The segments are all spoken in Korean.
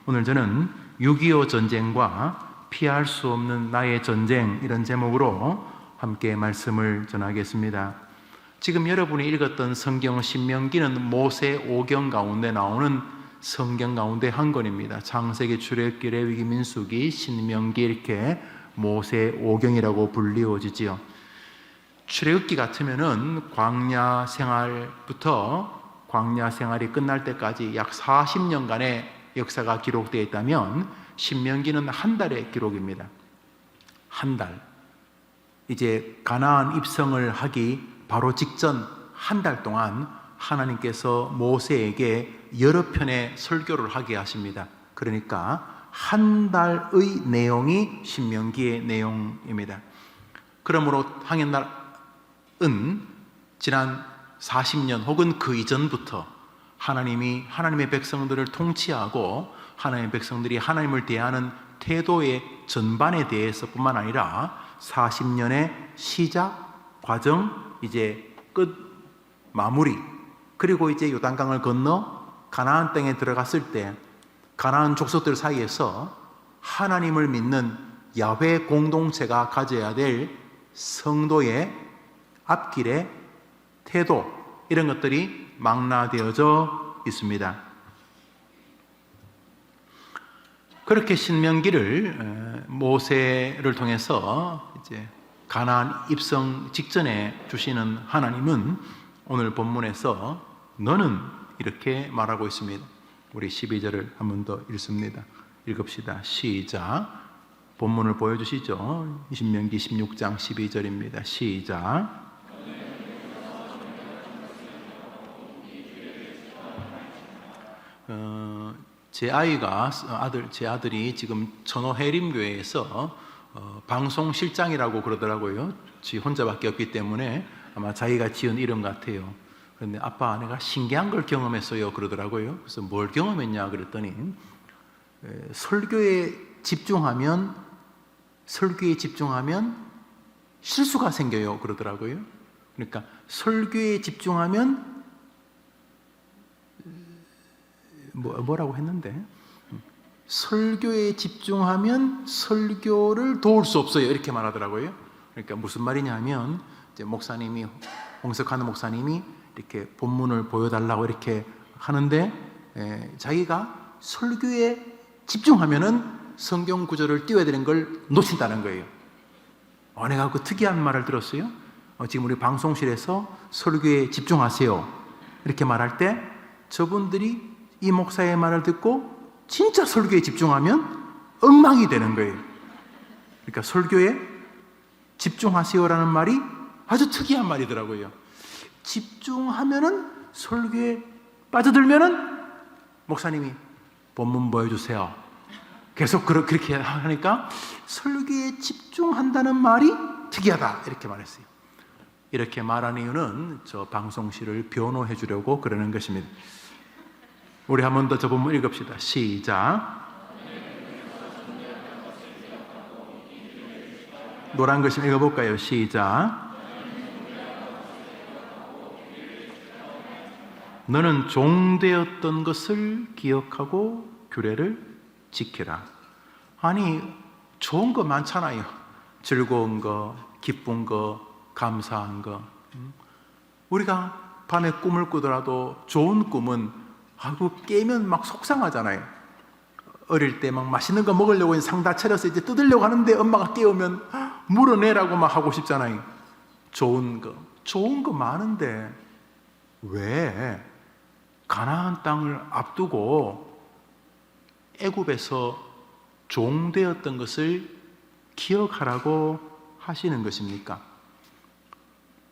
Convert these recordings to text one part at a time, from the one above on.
오늘 저는 6.25 전쟁과 피할 수 없는 나의 전쟁, 이런 제목으로 함께 말씀을 전하겠습니다. 지금 여러분이 읽었던 성경 신명기는 모세 오경 가운데 나오는 성경 가운데 한 권입니다. 창세기, 출애굽기, 레위기, 민수기, 신명기, 이렇게 모세 오경이라고 불리워지지요. 출애굽기 같으면은 광야 생활부터 광야 생활이 끝날 때까지 약 40년간의 역사가 기록되어 있다면, 신명기는 한 달의 기록입니다. 한 달. 이제 가나안 입성을 하기 바로 직전 한 달 동안 하나님께서 모세에게 여러 편의 설교를 하게 하십니다. 그러니까 한 달의 내용이 신명기의 내용입니다. 그러므로 당연날은 지난 40년 혹은 그 이전부터 하나님이 하나님의 백성들을 통치하고 하나님의 백성들이 하나님을 대하는 태도의 전반에 대해서 뿐만 아니라 40년의 시작, 과정, 이제 끝, 마무리, 그리고 이제 요단강을 건너 가나안 땅에 들어갔을 때 가나안 족속들 사이에서 하나님을 믿는 야훼 공동체가 가져야 될 성도의 앞길의 태도, 이런 것들이 망라되어져 있습니다. 그렇게 신명기를 모세를 통해서 이제 가나안 입성 직전에 주시는 하나님은 오늘 본문에서 너는 이렇게 말하고 있습니다. 우리 12절을 한 번 더 읽습니다. 읽읍시다. 시작. 본문을 보여주시죠. 신명기 16장 12절입니다. 시작. 제 아들이 지금 천호해림교회에서 방송실장이라고 그러더라고요. 지 혼자밖에 없기 때문에 아마 자기가 지은 이름 같아요. 그런데 아빠, 내가 신기한 걸 경험했어요 그러더라고요. 그래서 뭘 경험했냐 그랬더니 설교에 집중하면 실수가 생겨요 그러더라고요. 그러니까 설교에 집중하면 뭐라고 했는데, 설교에 집중하면 설교를 도울 수 없어요 이렇게 말하더라고요. 그러니까 무슨 말이냐 하면, 이제 목사님이, 홍석하는 목사님이 이렇게 본문을 보여달라고 이렇게 하는데 자기가 설교에 집중하면은 성경 구절을 띄워야 되는 걸 놓친다는 거예요. 내가 그 특이한 말을 들었어요. 지금 우리 방송실에서 설교에 집중하세요 이렇게 말할 때 저분들이 이 목사의 말을 듣고 진짜 설교에 집중하면 엉망이 되는 거예요. 그러니까 설교에 집중하세요라는 말이 아주 특이한 말이더라고요. 집중하면은, 설교에 빠져들면은 목사님이 본문 보여주세요. 계속 그렇게 하니까 설교에 집중한다는 말이 특이하다 이렇게 말했어요. 이렇게 말한 이유는 저 방송실을 변호해 주려고 그러는 것입니다. 우리 한 번 더 저 본문 읽읍시다. 시작. 노란 글씨 읽어볼까요? 시작. 너는 종되었던 것을 기억하고 규례를 지키라. 아니, 좋은 거 많잖아요. 즐거운 거, 기쁜 거, 감사한 거. 우리가 밤에 꿈을 꾸더라도 좋은 꿈은 깨면 막 속상하잖아요. 어릴 때 막 맛있는 거 먹으려고 상 다 차려서 이제 뜯으려고 하는데 엄마가 깨우면 물어내라고 막 하고 싶잖아요. 좋은 거 많은데 왜 가나안 땅을 앞두고 애굽에서 종되었던 것을 기억하라고 하시는 것입니까?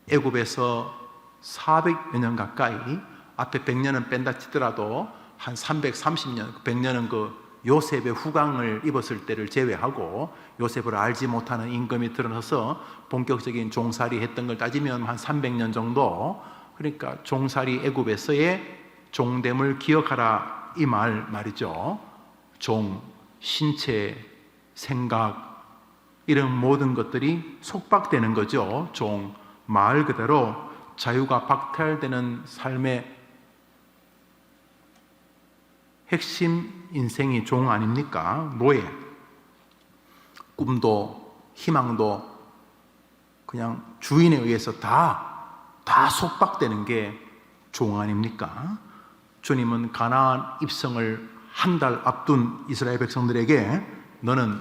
애굽에서 400여 년 가까이, 앞에 100년은 뺀다 치더라도 한 330년, 100년은 그 요셉의 후광을 입었을 때를 제외하고 요셉을 알지 못하는 임금이 드러나서 본격적인 종살이 했던 걸 따지면 한 300년 정도. 그러니까 종살이 애굽에서의 종됨을 기억하라 이 말이죠. 종, 신체, 생각, 이런 모든 것들이 속박되는 거죠. 종, 말 그대로 자유가 박탈되는 삶의 핵심 인생이 종 아닙니까? 노예. 꿈도 희망도 그냥 주인에 의해서 다 속박되는 게 종 아닙니까? 주님은 가나안 입성을 한 달 앞둔 이스라엘 백성들에게 너는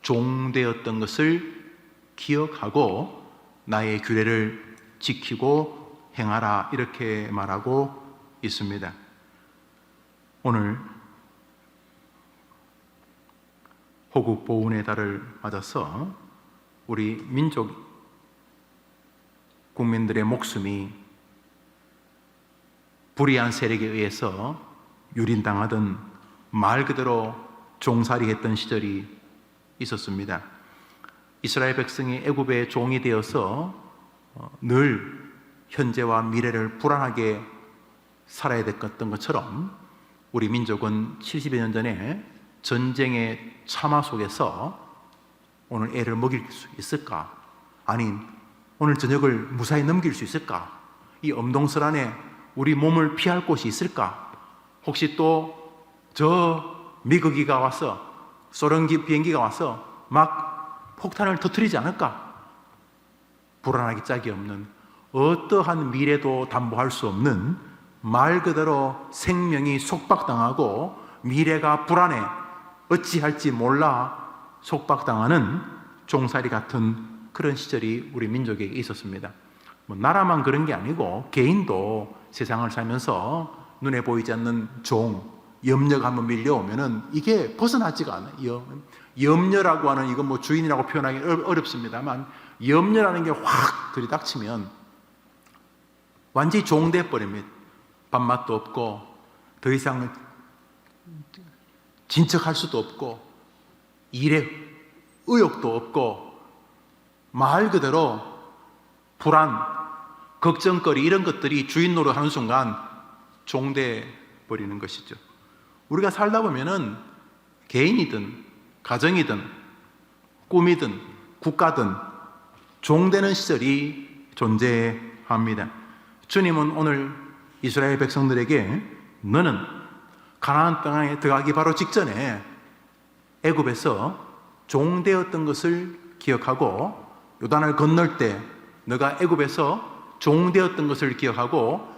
종 되었던 것을 기억하고 나의 규례를 지키고 행하라 이렇게 말하고 있습니다. 오늘 호국 보훈의 달을 맞아서 우리 민족 국민들의 목숨이 불의한 세력에 의해서 유린당하던 말 그대로 종살이했던 시절이 있었습니다. 이스라엘 백성이 애굽의 종이 되어서 늘 현재와 미래를 불안하게 살아야 됐던 것처럼 우리 민족은 70여 년 전에 전쟁의 참화 속에서 오늘 애를 먹일 수 있을까? 아니 오늘 저녁을 무사히 넘길 수 있을까? 이 엄동설 안에 우리 몸을 피할 곳이 있을까? 혹시 또 저 미국이가 와서 소련 비행기가 와서 막 폭탄을 터뜨리지 않을까? 불안하기 짝이 없는 어떠한 미래도 담보할 수 없는 말 그대로 생명이 속박당하고 미래가 불안해 어찌할지 몰라 속박당하는 종살이 같은 그런 시절이 우리 민족에게 있었습니다. 나라만 그런 게 아니고 개인도 세상을 살면서 눈에 보이지 않는 종, 염려가 한번 밀려오면은 이게 벗어나지가 않아요. 염려라고 하는 이건 뭐 주인이라고 표현하기 어렵습니다만 염려라는 게 확 들이닥치면 완전히 종돼 버립니다. 밥맛도 없고 더 이상 진척할 수도 없고 일에 의욕도 없고 말 그대로 불안, 걱정거리 이런 것들이 주인 노릇하는 순간 종돼 버리는 것이죠. 우리가 살다 보면은 개인이든 가정이든 꿈이든 국가든 종되는 시절이 존재합니다. 주님은 오늘 이스라엘 백성들에게 너는 가나안 땅에 들어가기 바로 직전에 애굽에서 종되었던 것을 기억하고 요단을 건널 때 너가 애굽에서 종되었던 것을 기억하고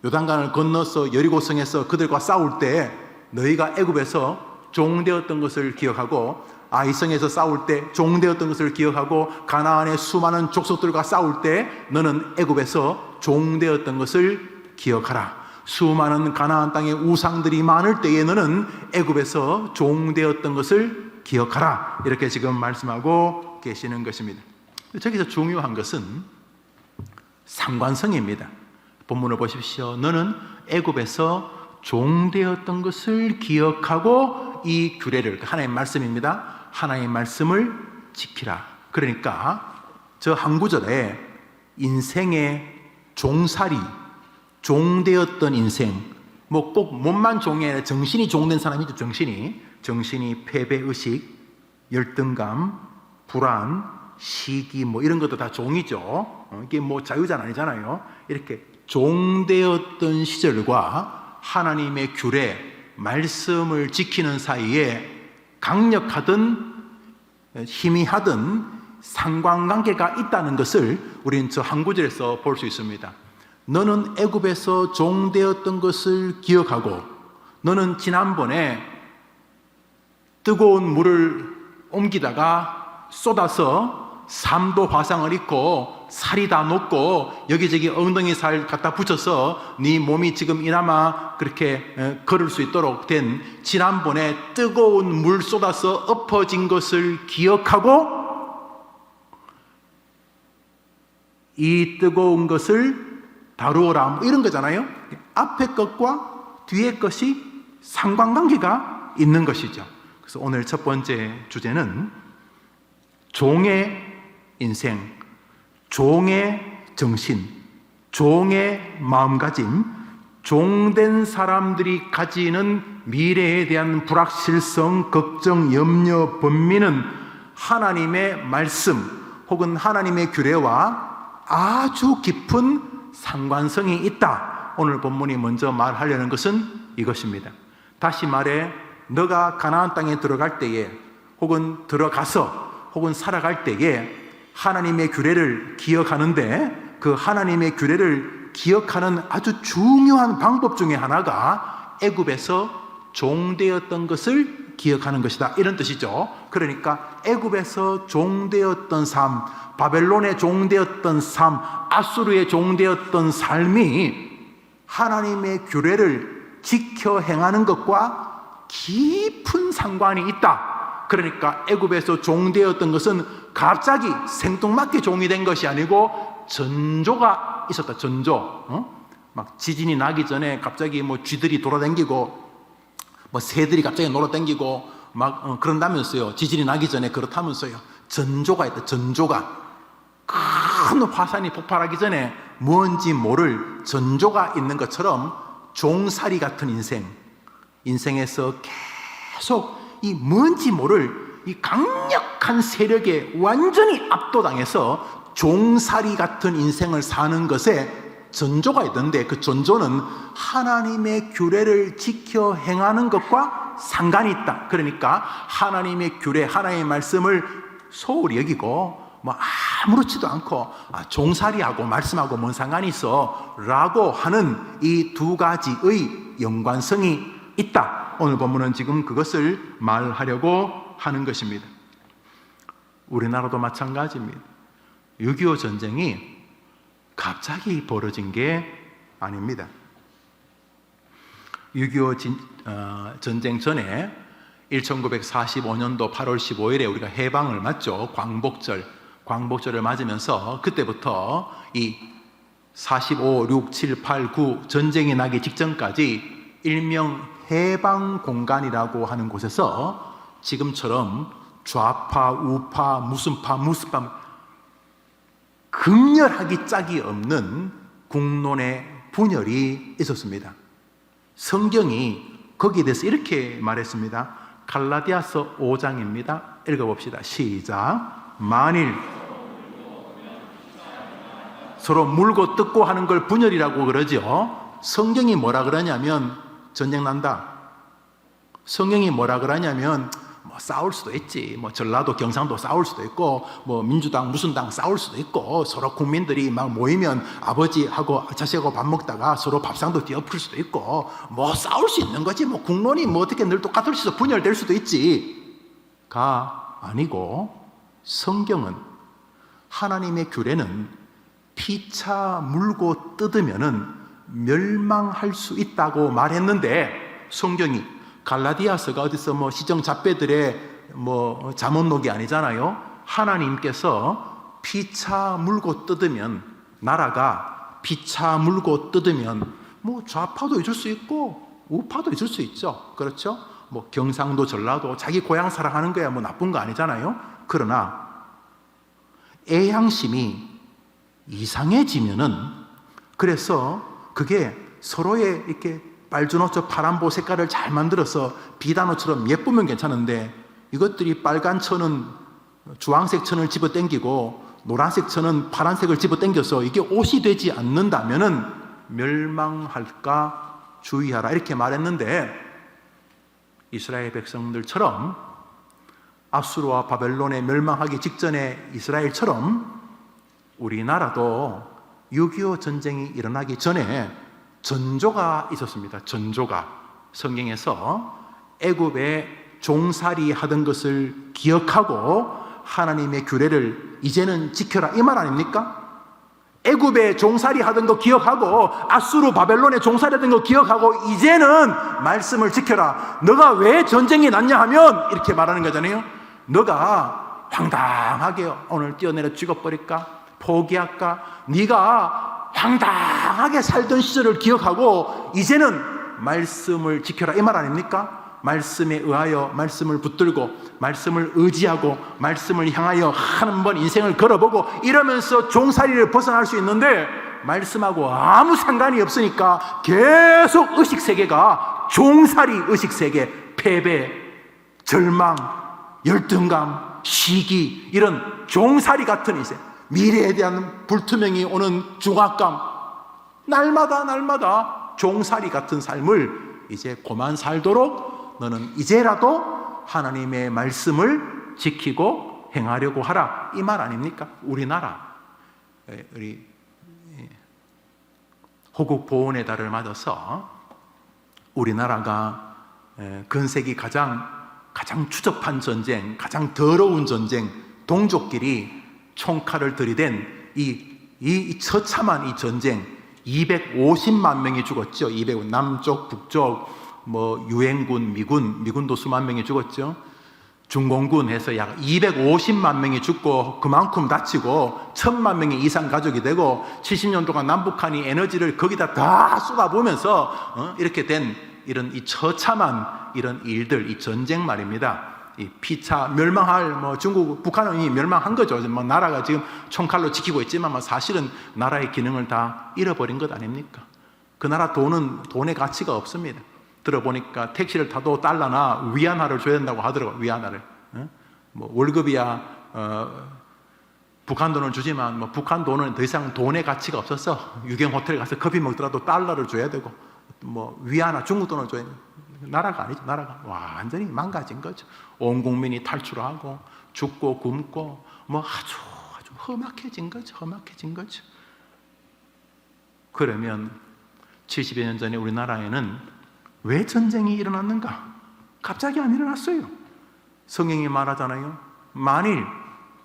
요단강을 건너서 여리고성에서 그들과 싸울 때 너희가 애굽에서 종되었던 것을 기억하고 아이성에서 싸울 때 종되었던 것을 기억하고 가나안의 수많은 족속들과 싸울 때 너는 애굽에서 종되었던 것을 기억하라. 수많은 가나안 땅의 우상들이 많을 때에 너는 애굽에서 종되었던 것을 기억하라. 이렇게 지금 말씀하고 계시는 것입니다. 저기서 중요한 것은 상관성입니다. 본문을 보십시오. 너는 애굽에서 종되었던 것을 기억하고 이 규례를, 하나님의 말씀입니다. 하나님의 말씀을 지키라. 그러니까 저 한 구절에 인생의 종살이, 종되었던 인생, 뭐 꼭 몸만 종이 아니라 정신이 종된 사람이죠. 정신이 패배의식, 열등감, 불안, 시기 뭐 이런 것도 다 종이죠. 이게 뭐 자유자는 아니잖아요. 이렇게 종되었던 시절과 하나님의 규례, 말씀을 지키는 사이에 강력하든 희미하든 상관관계가 있다는 것을 우리는 저 한 구절에서 볼 수 있습니다. 너는 애굽에서 종되었던 것을 기억하고 너는 지난번에 뜨거운 물을 옮기다가 쏟아서 3도 화상을 입고 살이 다 녹고 여기저기 엉덩이 살 갖다 붙여서 네 몸이 지금 이나마 그렇게 걸을 수 있도록 된 지난번에 뜨거운 물 쏟아서 엎어진 것을 기억하고 이 뜨거운 것을 다루어라 이런 거잖아요. 앞에 것과 뒤에 것이 상관관계가 있는 것이죠. 그래서 오늘 첫 번째 주제는 종의 인생, 종의 정신, 종의 마음가짐, 종된 사람들이 가지는 미래에 대한 불확실성, 걱정, 염려, 번민은 하나님의 말씀 혹은 하나님의 규례와 아주 깊은 상관성이 있다. 오늘 본문이 먼저 말하려는 것은 이것입니다. 다시 말해 너가 가나안 땅에 들어갈 때에 혹은 들어가서 혹은 살아갈 때에 하나님의 규례를 기억하는데 그 하나님의 규례를 기억하는 아주 중요한 방법 중에 하나가 애굽에서 종되었던 것을 기억하는 것이다, 이런 뜻이죠. 그러니까 애굽에서 종되었던 삶, 바벨론의 종되었던 삶, 아수르의 종되었던 삶이 하나님의 규례를 지켜 행하는 것과 깊은 상관이 있다. 그러니까 애굽에서 종되었던 것은 갑자기 생뚱맞게 종이 된 것이 아니고 전조가 있었다. 전조. 막 지진이 나기 전에 갑자기 뭐 쥐들이 돌아다니고 뭐 새들이 갑자기 놀아다니고 막 그런다면서요. 지진이 나기 전에 그렇다면서요. 전조가 있다. 전조가. 큰 화산이 폭발하기 전에 뭔지 모를 전조가 있는 것처럼 종살이 같은 인생에서 계속 이 뭔지 모를 이 강력한 세력에 완전히 압도당해서 종살이 같은 인생을 사는 것에 전조가 있던데, 그 전조는 하나님의 규례를 지켜 행하는 것과 상관이 있다. 그러니까 하나님의 규례, 하나님의 말씀을 소홀히 여기고 뭐 아무렇지도 않고 종살이하고 말씀하고 뭔 상관이 있어 라고 하는 이 두 가지의 연관성이 있다. 오늘 본문은 지금 그것을 말하려고 하는 것입니다. 우리나라도 마찬가지입니다. 6.25 전쟁이 갑자기 벌어진 게 아닙니다. 6.25 전쟁 전에 1945년도 8월 15일에 우리가 해방을 맞죠. 광복절을 맞으면서 그때부터 이 45, 6, 7, 8, 9 전쟁이 나기 직전까지 일명 해방공간이라고 하는 곳에서 지금처럼 좌파, 우파, 무슨 파 극렬하기 짝이 없는 국론의 분열이 있었습니다. 성경이 거기에 대해서 이렇게 말했습니다. 갈라디아서 5장입니다. 읽어봅시다. 시작. 만일 서로 물고 뜯고 하는 걸 분열이라고 그러죠. 성경이 뭐라 그러냐면 전쟁 난다. 성경이 뭐라 그러냐면 뭐 싸울 수도 있지. 뭐 전라도 경상도 싸울 수도 있고 뭐 민주당 무슨 당 싸울 수도 있고 서로 국민들이 막 모이면 아버지하고 자식하고 밥 먹다가 서로 밥상도 뒤엎을 수도 있고 뭐 싸울 수 있는 거지. 뭐 국론이 뭐 어떻게 늘 똑같을 수 있어. 분열될 수도 있지. 가 아니고 성경은 하나님의 규례는 피차 물고 뜯으면은 멸망할 수 있다고 말했는데 성경이 갈라디아서가 어디서 뭐 시정 잡배들의 뭐 잠언록이 아니잖아요. 하나님께서 피차 물고 뜯으면, 나라가 피차 물고 뜯으면 뭐 좌파도 있을 수 있고 우파도 있을 수 있죠. 그렇죠? 뭐 경상도 전라도 자기 고향 사랑하는 거야 뭐 나쁜 거 아니잖아요. 그러나 애향심이 이상해지면은, 그래서 그게 서로의 이렇게 빨주노초 파란보 색깔을 잘 만들어서 비단옷처럼 예쁘면 괜찮은데 이것들이 빨간 천은 주황색 천을 집어 당기고 노란색 천은 파란색을 집어 당겨서 이게 옷이 되지 않는다면은 멸망할까 주의하라, 이렇게 말했는데 이스라엘 백성들처럼 아수르와 바벨론에 멸망하기 직전의 이스라엘처럼 우리나라도 6.25 전쟁이 일어나기 전에 전조가 있었습니다. 전조가 성경에서 애굽에 종살이 하던 것을 기억하고 하나님의 규례를 이제는 지켜라, 이 말 아닙니까? 애굽에 종살이 하던 거 기억하고 아수르 바벨론에 종살이 하던 거 기억하고 이제는 말씀을 지켜라. 너가 왜 전쟁이 났냐 하면 이렇게 말하는 거잖아요. 너가 황당하게 오늘 뛰어내려 죽어버릴까? 포기할까? 네가 황당하게 살던 시절을 기억하고 이제는 말씀을 지켜라, 이 말 아닙니까? 말씀에 의하여 말씀을 붙들고 말씀을 의지하고 말씀을 향하여 한 번 인생을 걸어보고 이러면서 종살이를 벗어날 수 있는데 말씀하고 아무 상관이 없으니까 계속 의식세계가 종살이 의식세계, 패배, 절망, 열등감, 시기, 이런 종살이 같은 인생, 미래에 대한 불투명이 오는 중압감, 날마다 종살이 같은 삶을 이제 그만 살도록 너는 이제라도 하나님의 말씀을 지키고 행하려고 하라. 이 말 아닙니까? 우리나라 우리 호국 보훈의 달을 맞아서 우리나라가 근세기 가장 추접한 전쟁, 가장 더러운 전쟁, 동족끼리 총칼을 들이댄 이 처참한 이 전쟁, 250만 명이 죽었죠. 200 남쪽, 북쪽, 유엔군, 미군도 수만 명이 죽었죠. 중공군 해서 약 250만 명이 죽고 그만큼 다치고 1000만 명이 이상 가족이 되고 70년 동안 남북한이 에너지를 거기다 다 쏟아부으면서 이렇게 된 이런 이 처참한 이런 일들, 이 전쟁 말입니다. 이 피차 멸망할 중국, 북한은 이미 멸망한 거죠. 나라가 지금 총칼로 지키고 있지만 사실은 나라의 기능을 다 잃어버린 것 아닙니까? 그 나라 돈의 가치가 없습니다. 들어보니까 택시를 타도 달러나 위안화를 줘야 된다고 하더라고요. 위안화를. 월급이야 북한 돈을 주지만 북한 돈은 더 이상 돈의 가치가 없어서 유경 호텔 가서 커피 먹더라도 달러를 줘야 되고 위안화 중국 돈을 줘야 되고 나라가 아니죠. 나라가 완전히 망가진 거죠. 온 국민이 탈출하고 죽고 굶고 아주 험악해진 거죠. 험악해진 거죠. 그러면 70여 년 전에 우리나라에는 왜 전쟁이 일어났는가? 갑자기 안 일어났어요. 성경이 말하잖아요. 만일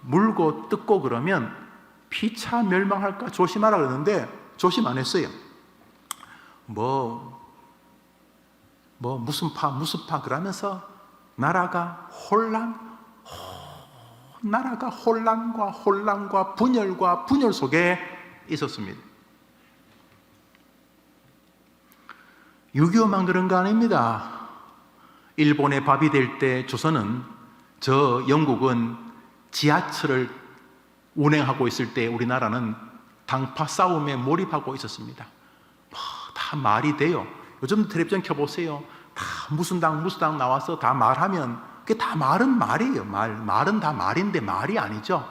물고 뜯고 그러면 피차 멸망할까 조심하라 그러는데 조심 안 했어요. 무슨 파 그러면서 나라가 혼란과 분열 속에 있었습니다. 6.25만 그런 거 아닙니다. 일본의 밥이 될 때 조선은 영국은 지하철을 운행하고 있을 때 우리나라는 당파 싸움에 몰입하고 있었습니다. 다 말이 돼요. 요즘 텔레비전 켜보세요. 다 무슨 당 나와서 다 말하면 그게 다 말은 말이에요. 말은 다 말인데 말이 아니죠.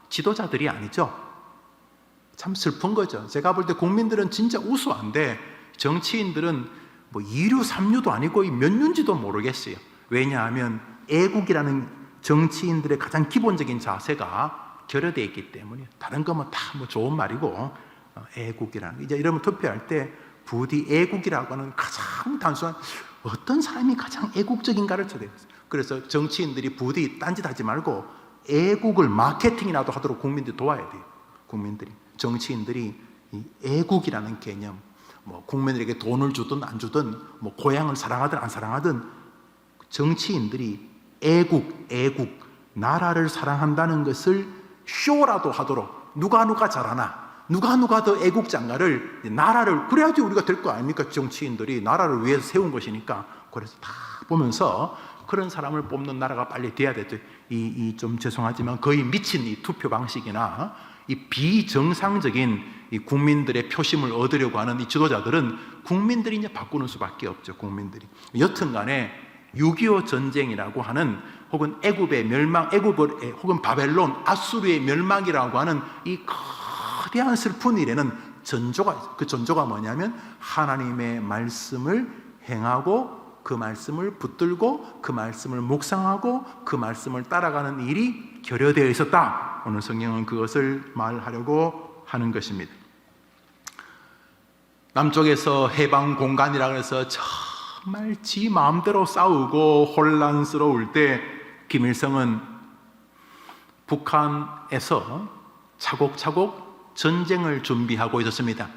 지도자들이 아니죠. 참 슬픈 거죠. 제가 볼 때 국민들은 진짜 우수한데 정치인들은 이류 3류도 아니고 몇 류인지도 모르겠어요. 왜냐하면 애국이라는 정치인들의 가장 기본적인 자세가 결여되어 있기 때문에 다른 거면 다 좋은 말이고 애국이라는 이제 이러면 투표할 때 부디 애국이라고 하는 가장 단순한 어떤 사람이 가장 애국적인가를 쳐야 돼요. 그래서 정치인들이 부디 딴짓하지 말고 애국을 마케팅이라도 하도록 국민들이 도와야 돼요. 정치인들이 이 애국이라는 개념, 국민들에게 돈을 주든 안 주든 고향을 사랑하든 안 사랑하든 정치인들이 애국 나라를 사랑한다는 것을 쇼라도 하도록 누가 잘하나 누가 더 애국장가를 나라를 그래야지 우리가 될 거 아닙니까? 정치인들이 나라를 위해서 세운 것이니까. 그래서 다 보면서 그런 사람을 뽑는 나라가 빨리 돼야 되죠. 좀 죄송하지만 거의 미친 이 투표 방식이나 이 비정상적인 이 국민들의 표심을 얻으려고 하는 이 지도자들은 국민들이 이제 바꾸는 수밖에 없죠. 국민들이. 여튼간에 6.25 전쟁이라고 하는 혹은 애굽의 멸망, 혹은 바벨론, 아수르의 멸망이라고 하는 이 거대한 슬픈 일에는 그 전조가 뭐냐면 하나님의 말씀을 행하고 그 말씀을 붙들고 그 말씀을 묵상하고 그 말씀을 따라가는 일이 결여되어 있었다. 오늘 성경은 그것을 말하려고 하는 것입니다. 남쪽에서 해방 공간이라고 해서 정말 지 마음대로 싸우고 혼란스러울 때 김일성은 북한에서 차곡차곡 전쟁을 준비하고 있었습니다.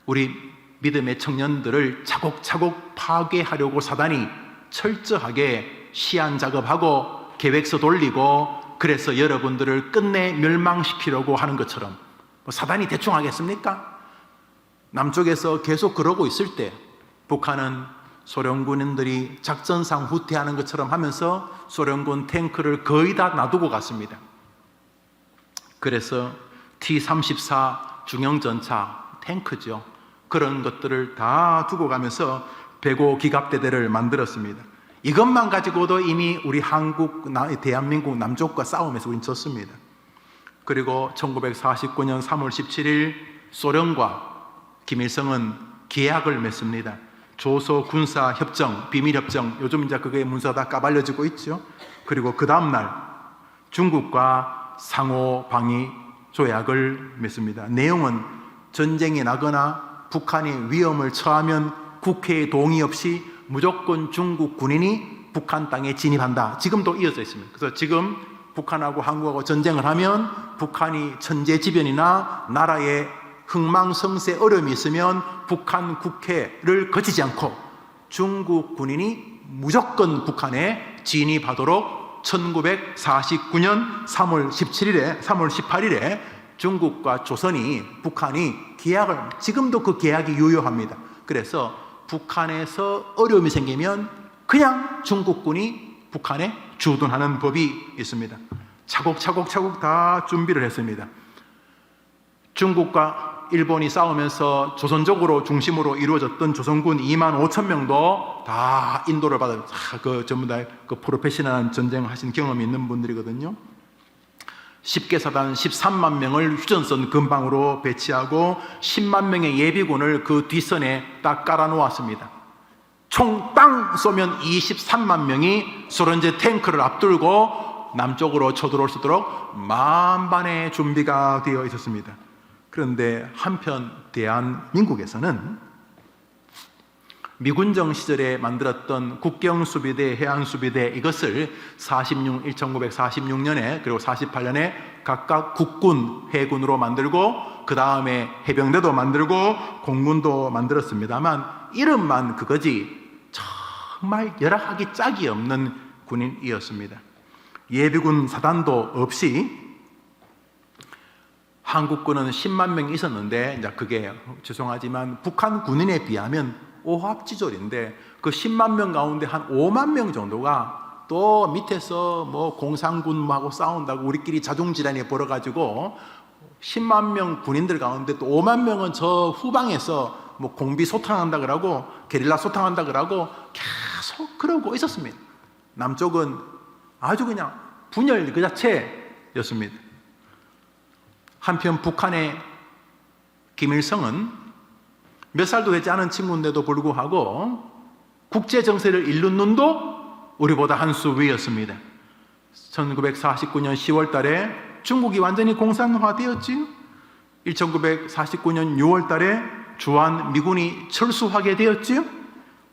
우리 믿음의 청년들을 차곡차곡 파괴하려고 사단이 철저하게 시한 작업하고 계획서 돌리고 그래서 여러분들을 끝내 멸망시키려고 하는 것처럼 사단이 대충 하겠습니까? 남쪽에서 계속 그러고 있을 때 북한은 소련군인들이 작전상 후퇴하는 것처럼 하면서 소련군 탱크를 거의 다 놔두고 갔습니다. 그래서 T-34 중형전차 탱크죠. 그런 것들을 다 두고 가면서 105 기갑대대를 만들었습니다. 이것만 가지고도 이미 우리 대한민국 남쪽과 싸움에서 우린 졌습니다. 그리고 1949년 3월 17일 소련과 김일성은 계약을 맺습니다. 조소 군사 협정, 비밀 협정, 요즘 이제 그게 문서가 다 까발려지고 있죠. 그리고 그 다음 날 중국과 상호 방위 조약을 맺습니다. 내용은 전쟁이 나거나 북한이 위험을 처하면 국회의 동의 없이 무조건 중국 군인이 북한 땅에 진입한다. 지금도 이어져 있습니다. 그래서 지금 북한하고 한국하고 전쟁을 하면 북한이 천재지변이나 나라에 흥망성쇠 어려움이 있으면 북한 국회를 거치지 않고 중국 군인이 무조건 북한에 진입하도록 1949년 3월 18일에 중국과 조선이 북한이 계약을, 지금도 그 계약이 유효합니다. 그래서 북한에서 어려움이 생기면 그냥 중국군이 북한에 주둔하는 법이 있습니다. 차곡차곡 다 준비를 했습니다. 중국과 일본이 싸우면서 조선족으로 중심으로 이루어졌던 조선군 25,000명도 다 인도를 받아, 전부 다 그 프로페셔널한 전쟁을 하신 경험이 있는 분들이거든요. 10개 사단 13만 명을 휴전선 근방으로 배치하고 10만 명의 예비군을 그 뒷선에 딱 깔아 놓았습니다. 총 땅 쏘면 23만 명이 소련제 탱크를 앞두고 남쪽으로 쳐들어올 수 있도록 만반의 준비가 되어 있었습니다. 그런데 한편 대한민국에서는 미군정 시절에 만들었던 국경수비대, 해안수비대, 이것을 1946년에 그리고 48년에 각각 국군, 해군으로 만들고 그 다음에 해병대도 만들고 공군도 만들었습니다만 이름만 그거지 정말 열악하기 짝이 없는 군인이었습니다. 예비군 사단도 없이 한국군은 10만 명이 있었는데 이제 그게 죄송하지만 북한 군인에 비하면 오합지졸인데 그 10만 명 가운데 한 5만 명 정도가 또 밑에서 뭐 공산군하고 싸운다고 우리끼리 자중질환이 벌어가지고 10만 명 군인들 가운데 또 5만 명은 저 후방에서 뭐 공비 소탕한다 그러고 게릴라 소탕한다 그러고 계속 그러고 있었습니다. 남쪽은 아주 그냥 분열 그 자체였습니다. 한편 북한의 김일성은 몇 살도 되지 않은 친구인데도 불구하고 국제 정세를 읽는 눈도 우리보다 한 수 위였습니다. 1949년 10월 달에 중국이 완전히 공산화되었지요. 1949년 6월 달에 주한 미군이 철수하게 되었지요.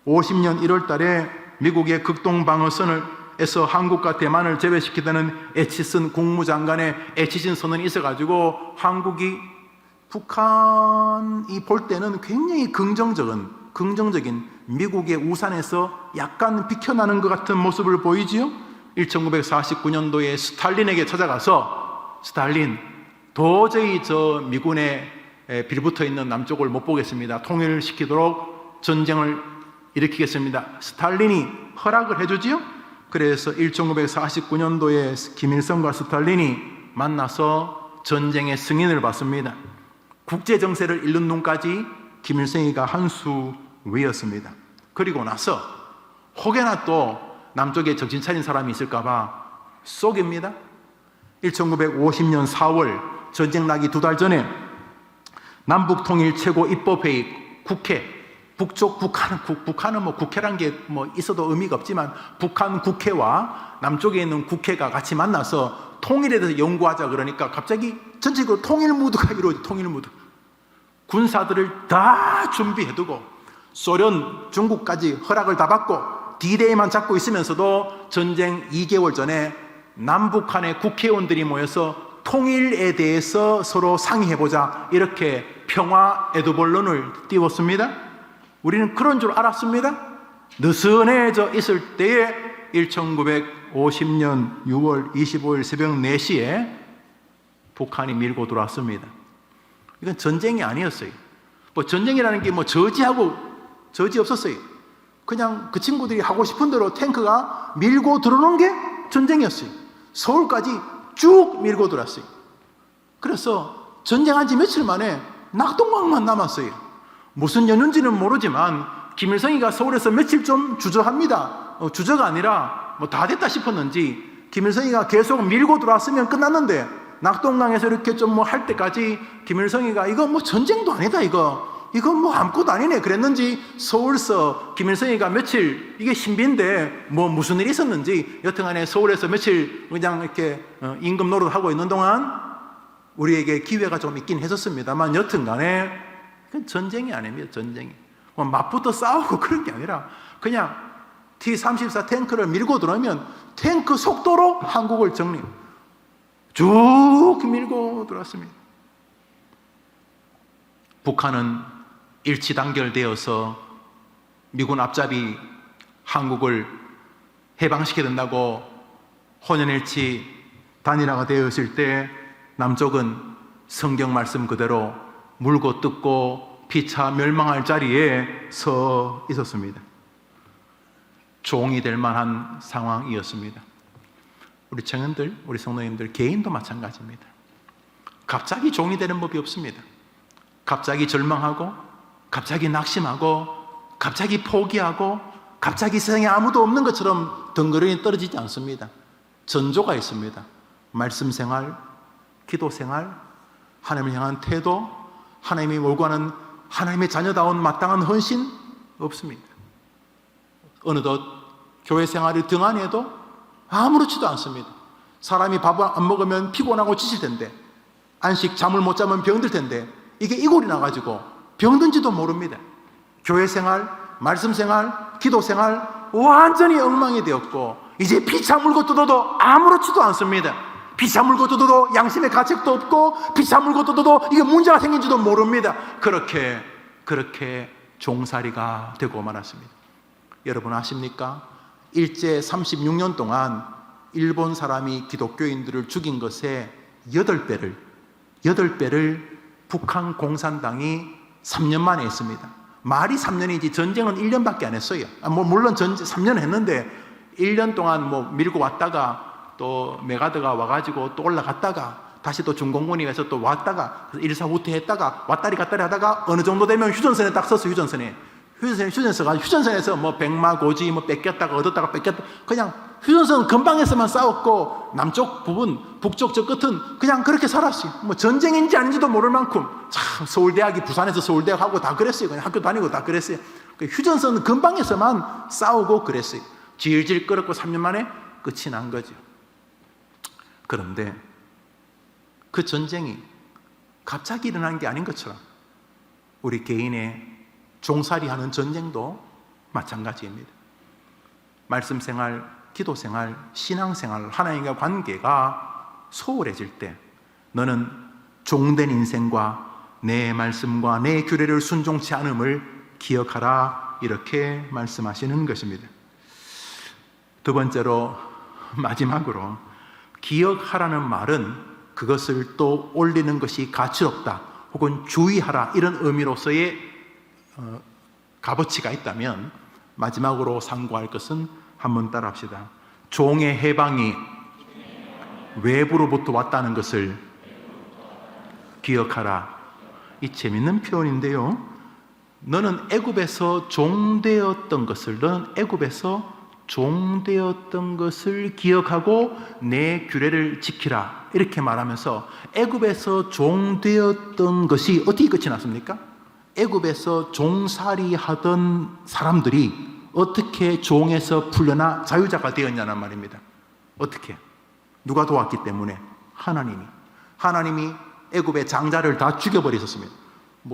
50년 1월 달에 미국의 극동방어선에서 한국과 대만을 제외시키다는 에치슨 국무장관의 에치슨 선언이 있어가지고 한국이 북한이 볼 때는 굉장히 긍정적인 미국의 우산에서 약간 비켜나는 것 같은 모습을 보이지요. 1949년도에 스탈린에게 찾아가서 스탈린 도저히 저 미군에 빌붙어 있는 남쪽을 못 보겠습니다. 통일시키도록 전쟁을 일으키겠습니다. 스탈린이 허락을 해주지요. 그래서 1949년도에 김일성과 스탈린이 만나서 전쟁의 승인을 받습니다. 국제정세를 읽는 눈까지 김일성이가 한 수 위였습니다. 그리고 나서 혹여나 또 남쪽에 정신 차린 사람이 있을까봐 쏘깁니다. 1950년 4월 전쟁 나기 2달 전에 남북통일 최고 입법회의 국회, 북쪽 북한은 뭐 국회란 게 뭐 있어도 의미가 없지만 북한 국회와 남쪽에 있는 국회가 같이 만나서 통일에 대해서 연구하자 그러니까 갑자기 전체적으로 통일 무드가 이루어져. 통일 무드. 군사들을 다 준비해두고 소련, 중국까지 허락을 다 받고 D-Day만 잡고 있으면서도 전쟁 2개월 전에 남북한의 국회의원들이 모여서 통일에 대해서 서로 상의해보자 이렇게 평화 에드벌론을 띄웠습니다. 우리는 그런 줄 알았습니다. 느슨해져 있을 때에 1950년 6월 25일 새벽 4시에 북한이 밀고 들어왔습니다. 이건 전쟁이 아니었어요. 뭐 전쟁이라는 게 뭐 저지 없었어요. 그냥 그 친구들이 하고 싶은 대로 탱크가 밀고 들어오는 게 전쟁이었어요. 서울까지 쭉 밀고 들어왔어요. 그래서 전쟁한 지 며칠 만에 낙동강만 남았어요. 무슨 연유인지는 모르지만 김일성이가 서울에서 며칠 좀 주저합니다. 주저가 아니라 뭐 다 됐다 싶었는지 김일성이가 계속 밀고 들어왔으면 끝났는데 낙동강에서 이렇게 좀 뭐 할 때까지 김일성이가 이거 뭐 전쟁도 아니다 이거 이건 뭐 아무것도 아니네 그랬는지 서울서 김일성이가 며칠 이게 신비인데 뭐 무슨 일이 있었는지 여튼간에 서울에서 며칠 그냥 이렇게 임금 노릇하고 있는 동안 우리에게 기회가 좀 있긴 했었습니다만 여튼간에 그건 전쟁이 아닙니다. 전쟁이 뭐 맞붙어 싸우고 그런 게 아니라 그냥 T-34 탱크를 밀고 들어오면 탱크 속도로 한국을 정리 쭉 밀고 들어왔습니다. 북한은 일치단결되어서 미군 앞잡이 한국을 해방시켜야 된다고 혼연일치 단일화가 되었을 때 남쪽은 성경 말씀 그대로 물고 뜯고 피차 멸망할 자리에 서 있었습니다. 종이 될 만한 상황이었습니다. 우리 청년들, 우리 성도님들 개인도 마찬가지입니다. 갑자기 종이 되는 법이 없습니다. 갑자기 절망하고 갑자기 낙심하고 갑자기 포기하고 갑자기 세상에 아무도 없는 것처럼 덩그러니 떨어지지 않습니다. 전조가 있습니다. 말씀 생활, 기도 생활, 하나님을 향한 태도, 하나님이 몰고하는 하나님의 자녀다운 마땅한 헌신 없습니다. 어느덧 교회 생활을 등한해도 아무렇지도 않습니다. 사람이 밥을 안 먹으면 피곤하고 지칠 텐데 안식 잠을 못 자면 병들 텐데 이게 이골이 나가지고 병든지도 모릅니다. 교회 생활, 말씀 생활, 기도 생활 완전히 엉망이 되었고 이제 피차 물고 뜯어도 아무렇지도 않습니다. 피차 물고 뜯어도 양심의 가책도 없고 피차 물고 뜯어도 이게 문제가 생긴지도 모릅니다. 그렇게 종살이가 되고 말았습니다. 여러분 아십니까? 일제 36년 동안 일본 사람이 기독교인들을 죽인 것에 8배를 북한 공산당이 3년 만에 했습니다. 말이 3년이지 전쟁은 1년밖에 안 했어요. 물론 3년 했는데 1년 동안 밀고 왔다가 또 메가드가 와가지고 또 올라갔다가 다시 또 중공군이 와서 또 왔다가 일사후퇴했다가 왔다리 갔다리 하다가 어느 정도 되면 휴전선에 딱 섰어요. 휴전선에서 백마고지 뺏겼다가 얻었다가 뺏겼다 그냥 휴전선 근방에서만 싸웠고 남쪽 부분 북쪽 저 끝은 그냥 그렇게 살았어요. 전쟁인지 아닌지도 모를 만큼 참 서울대학이 부산에서 서울대학하고 다 그랬어요. 그냥 학교 다니고 다 그랬어요. 휴전선 근방에서만 싸우고 그랬어요. 질질 끌었고 3년 만에 끝이 난 거죠. 그런데 그 전쟁이 갑자기 일어난 게 아닌 것처럼 우리 개인의 종살이하는 전쟁도 마찬가지입니다. 말씀 생활, 기도 생활, 신앙 생활, 하나님과 관계가 소홀해질 때 너는 종된 인생과 내 말씀과 내 규례를 순종치 않음을 기억하라 이렇게 말씀하시는 것입니다. 두 번째로 마지막으로 기억하라는 말은 그것을 또 올리는 것이 가치롭다 혹은 주의하라 이런 의미로서의 값어치가 있다면 마지막으로 상고할 것은 한번 따라 합시다. 종의 해방이 외부로부터 왔다는 것을 기억하라. 이 재밌는 표현인데요. 너는 애굽에서 종되었던 것을 기억하고 내 규례를 지키라 이렇게 말하면서 애굽에서 종되었던 것이 어떻게 끝이 났습니까? 애굽에서 종살이 하던 사람들이 어떻게 종에서 풀려나 자유자가 되었냐는 말입니다. 어떻게? 누가 도왔기 때문에? 하나님이 애굽의 장자를 다 죽여버리셨습니다.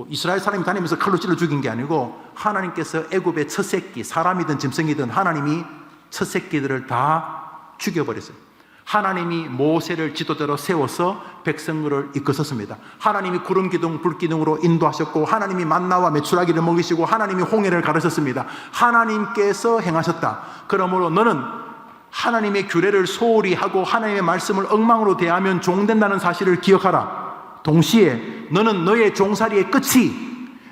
이스라엘 사람이 다니면서 칼로 찔러 죽인 게 아니고 하나님께서 애굽의 첫 새끼, 사람이든 짐승이든 하나님이 첫 새끼들을 다 죽여버렸어요. 하나님이 모세를 지도자로 세워서 백성들을 이끄셨습니다. 하나님이 구름 기둥, 불 기둥으로 인도하셨고 하나님이 만나와 메추라기를 먹이시고 하나님이 홍해를 가르셨습니다. 하나님께서 행하셨다. 그러므로 너는 하나님의 규례를 소홀히 하고 하나님의 말씀을 엉망으로 대하면 종된다는 사실을 기억하라. 동시에 너는 너의 종살이의 끝이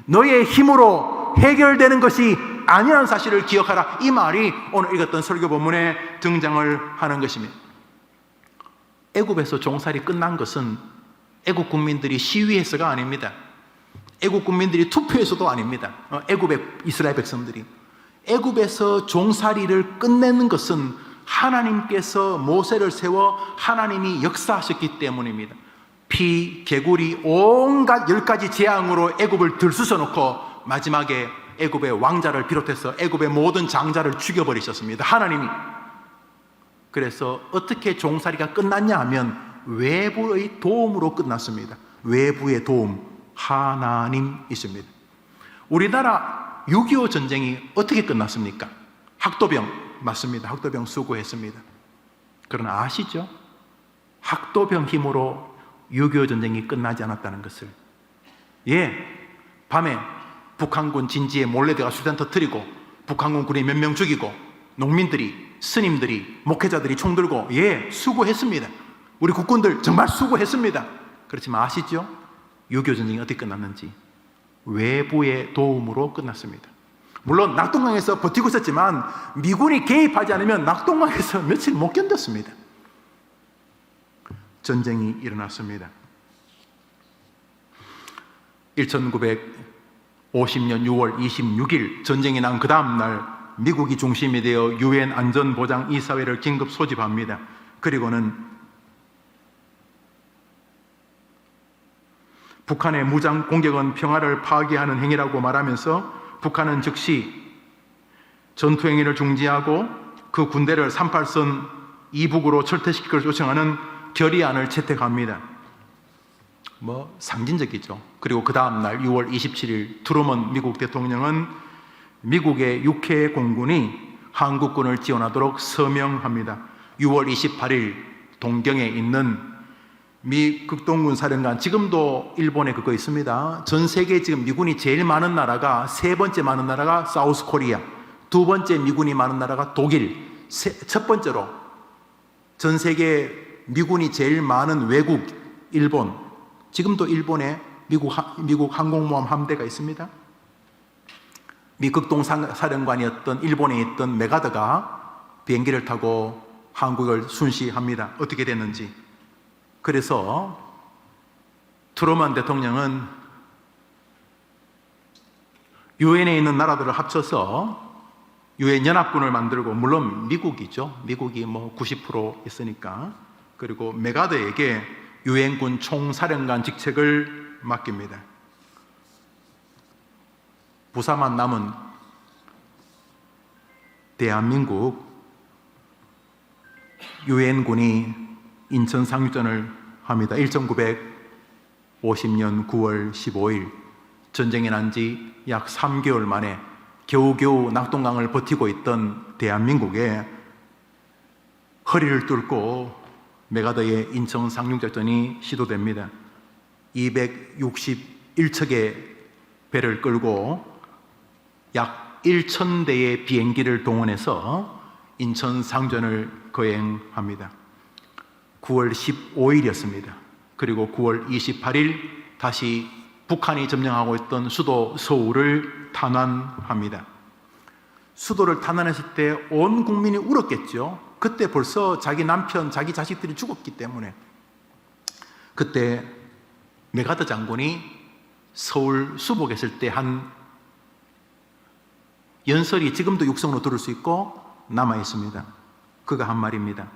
너의 힘으로 해결되는 것이 아니라는 사실을 기억하라. 이 말이 오늘 읽었던 설교 본문에 등장을 하는 것입니다. 애굽에서 종살이 끝난 것은 애굽 국민들이 시위해서가 아닙니다. 애굽 국민들이 투표해서도 아닙니다. 애굽의 이스라엘 백성들이 애굽에서 종살이를 끝내는 것은 하나님께서 모세를 세워 하나님이 역사하셨기 때문입니다. 피, 개구리, 온갖 10가지 재앙으로 애굽을 들쑤셔 놓고 마지막에 애굽의 왕자를 비롯해서 애굽의 모든 장자를 죽여버리셨습니다. 하나님이. 그래서 어떻게 종살이가 끝났냐 하면 외부의 도움으로 끝났습니다. 외부의 도움, 하나님이십니다. 우리나라 6.25 전쟁이 어떻게 끝났습니까? 학도병, 맞습니다. 학도병 수고했습니다. 그러나 아시죠? 학도병 힘으로 6.25 전쟁이 끝나지 않았다는 것을. 밤에 북한군 진지에 몰래 들어가 수단 터뜨리고 북한군 군이 몇 명 죽이고 농민들이, 스님들이, 목회자들이 총 들고 수고했습니다. 우리 국군들 정말 수고했습니다. 그렇지만 아시죠? 6.25 전쟁이 어떻게 끝났는지 외부의 도움으로 끝났습니다. 물론 낙동강에서 버티고 있었지만 미군이 개입하지 않으면 낙동강에서 며칠 못 견뎠습니다. 전쟁이 일어났습니다. 1950년 6월 26일 전쟁이 난 그 다음 날 미국이 중심이 되어 유엔 안전보장이사회를 긴급 소집합니다. 그리고는 북한의 무장 공격은 평화를 파괴하는 행위라고 말하면서 북한은 즉시 전투 행위를 중지하고 그 군대를 38선 이북으로 철퇴시킬 것을 요청하는 결의안을 채택합니다. 상징적이죠. 그리고 그 다음 날 6월 27일 트루먼 미국 대통령은 미국의 6회 공군이 한국군을 지원하도록 서명합니다. 6월 28일 동경에 있는 미 극동군 사령관, 지금도 일본에 그거 있습니다. 전 세계에 지금 미군이 제일 많은 나라가, 세 번째 많은 나라가 사우스 코리아, 두 번째 미군이 많은 나라가 독일, 첫 번째로 전 세계에 미군이 제일 많은 외국 일본, 지금도 일본에 미국 항공모함 함대가 있습니다. 미 극동사령관이었던 일본에 있던 메가더가 비행기를 타고 한국을 순시합니다. 어떻게 됐는지. 그래서 트루먼 대통령은 유엔에 있는 나라들을 합쳐서 유엔 연합군을 만들고, 물론 미국이죠. 미국이 90% 있으니까. 그리고 메가더에게 유엔군 총사령관 직책을 맡깁니다. 부사만 남은 대한민국 유엔군이 인천 상륙전을 합니다. 1950년 9월 15일 전쟁이 난 지 약 3개월 만에 겨우겨우 낙동강을 버티고 있던 대한민국에 허리를 뚫고 메가더의 인천 상륙작전이 시도됩니다. 261척의 배를 끌고 약 1,000대의 비행기를 동원해서 인천 상전을 거행합니다. 9월 15일이었습니다. 그리고 9월 28일 다시 북한이 점령하고 있던 수도 서울을 탄환합니다. 수도를 탄환했을 때 온 국민이 울었겠죠. 그때 벌써 자기 남편, 자기 자식들이 죽었기 때문에. 그때 메가더 장군이 서울 수복에 있을 때 한 연설이 지금도 육성으로 들을 수 있고 남아 있습니다. 그가 한 말입니다.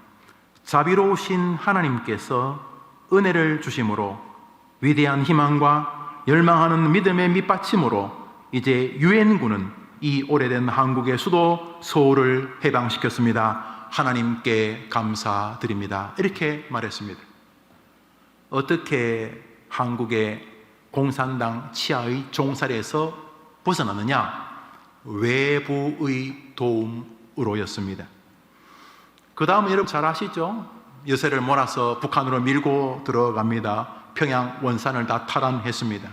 자비로우신 하나님께서 은혜를 주심으로 위대한 희망과 열망하는 믿음의 밑받침으로 이제 유엔군은 이 오래된 한국의 수도 서울을 해방시켰습니다. 하나님께 감사드립니다. 이렇게 말했습니다. 어떻게 한국의 공산당 치하의 종살이에서 벗어나느냐? 외부의 도움으로였습니다. 그 다음에 여러분 잘 아시죠? 여세를 몰아서 북한으로 밀고 들어갑니다. 평양 원산을 다 탈환했습니다.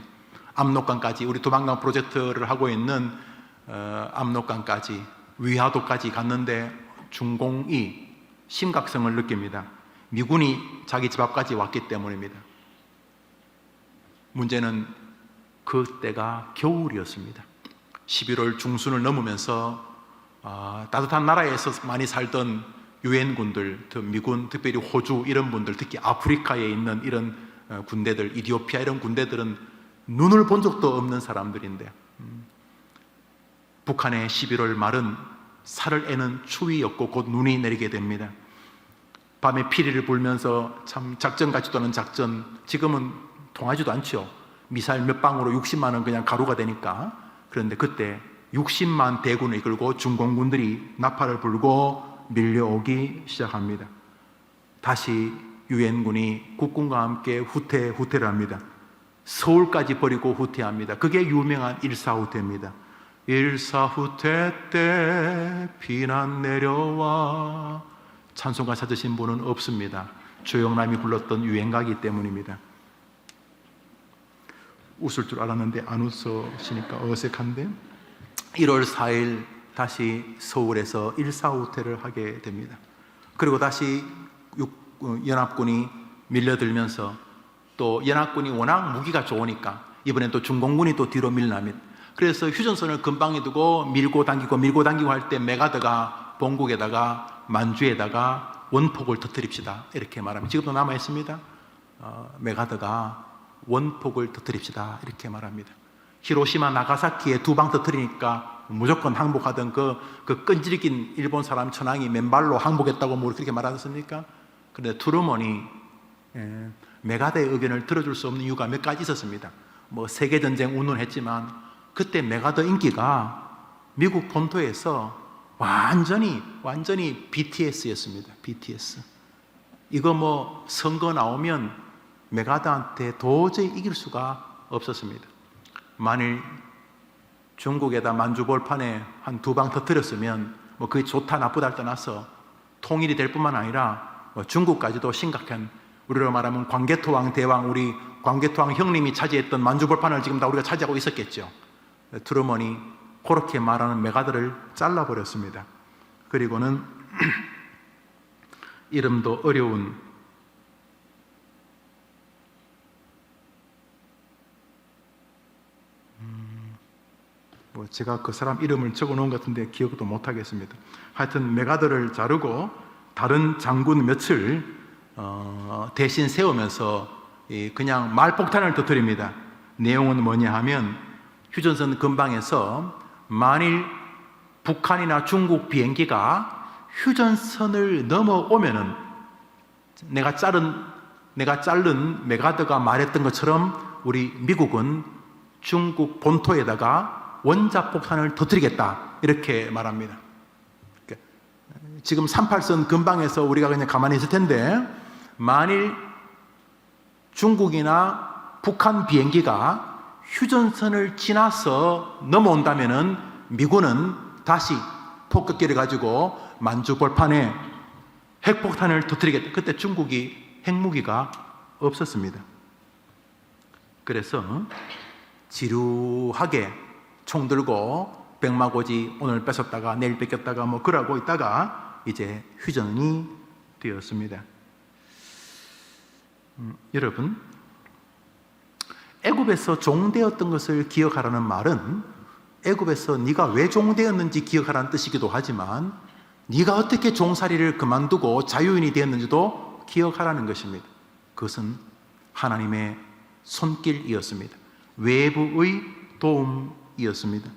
압록강까지, 우리 두만강 프로젝트를 하고 있는 압록강까지, 위화도까지 갔는데 중공이 심각성을 느낍니다. 미군이 자기 집 앞까지 왔기 때문입니다. 문제는 그때가 겨울이었습니다. 11월 중순을 넘으면서 따뜻한 나라에서 많이 살던 유엔군들, 미군, 특별히 호주 이런 분들, 특히 아프리카에 있는 이런 군대들, 이디오피아 이런 군대들은 눈을 본 적도 없는 사람들인데 북한의 11월 말은 살을 애는 추위였고 곧 눈이 내리게 됩니다. 밤에 피리를 불면서 참 작전 같지도 않은 작전, 지금은 통하지도 않죠. 미사일 몇 방으로 60만 원 그냥 가루가 되니까. 그런데 그때 60만 대군을 이끌고 중공군들이 나팔을 불고 밀려오기 시작합니다. 다시 유엔군이 국군과 함께 후퇴를 합니다. 서울까지 버리고 후퇴합니다. 그게 유명한 일사후퇴입니다. 일사후퇴 때 비난 내려와. 찬송가 찾으신 분은 없습니다. 조영남이 불렀던 유행가이기 때문입니다. 웃을 줄 알았는데 안 웃으시니까 어색한데, 1월 4일 다시 서울에서 일사후퇴를 하게 됩니다. 그리고 다시 연합군이 밀려들면서, 또 연합군이 워낙 무기가 좋으니까 이번엔 또 중공군이 또 뒤로 밀려납니다. 그래서 휴전선을 근방에 두고 밀고 당기고 할 때 메가드가 본국에다가 만주에다가 원폭을 터뜨립시다 이렇게 말합니다. 지금도 남아 있습니다. 메가드가 원폭을 터뜨립시다 이렇게 말합니다. 히로시마 나가사키에 2방 터뜨리니까 무조건 항복하던 그 끈질긴 일본 사람 천황이 맨발로 항복했다고 뭐 그렇게 말하지 않습니까? 그런데 트루먼이 메가드의 의견을 들어줄 수 없는 이유가 몇 가지 있었습니다. 뭐 세계전쟁 운운했지만 그때 메가드 인기가 미국 본토에서 완전히 BTS였습니다. BTS. 이거 뭐 선거 나오면 메가드한테 도저히 이길 수가 없었습니다. 만일 중국에다 만주벌판에 한 2방 터뜨렸으면 뭐 그게 좋다 나쁘다를 떠나서 통일이 될 뿐만 아니라 뭐 중국까지도 심각한, 우리로 말하면 광개토왕 대왕, 우리 광개토왕 형님이 차지했던 만주벌판을 지금 다 우리가 차지하고 있었겠죠. 트루먼이 그렇게 말하는 메가드를 잘라버렸습니다. 그리고는 이름도 어려운 뭐 제가 그 사람 이름을 적어놓은 것 같은데 기억도 못하겠습니다. 하여튼 메가드를 자르고 다른 장군 몇을 대신 세우면서 그냥 말폭탄을 터뜨립니다. 내용은 뭐냐 하면, 휴전선 근방에서 만일 북한이나 중국 비행기가 휴전선을 넘어오면은 내가 자른 메가드가 말했던 것처럼 우리 미국은 중국 본토에다가 원자폭탄을 터뜨리겠다 이렇게 말합니다. 지금 38선 근방에서 우리가 그냥 가만히 있을 텐데, 만일 중국이나 북한 비행기가 휴전선을 지나서 넘어온다면은 미군은 다시 폭격기를 가지고 만주벌판에 핵폭탄을 터뜨리겠다. 그때 중국이 핵무기가 없었습니다. 그래서 지루하게 총 들고 백마고지 오늘 뺏었다가 내일 뺏겼다가 뭐 그러고 있다가 이제 휴전이 되었습니다. 여러분, 애굽에서 종되었던 것을 기억하라는 말은 애굽에서 네가 왜 종되었는지 기억하라는 뜻이기도 하지만, 네가 어떻게 종살이를 그만두고 자유인이 되었는지도 기억하라는 것입니다. 그것은 하나님의 손길이었습니다. 외부의 도움이었습니다.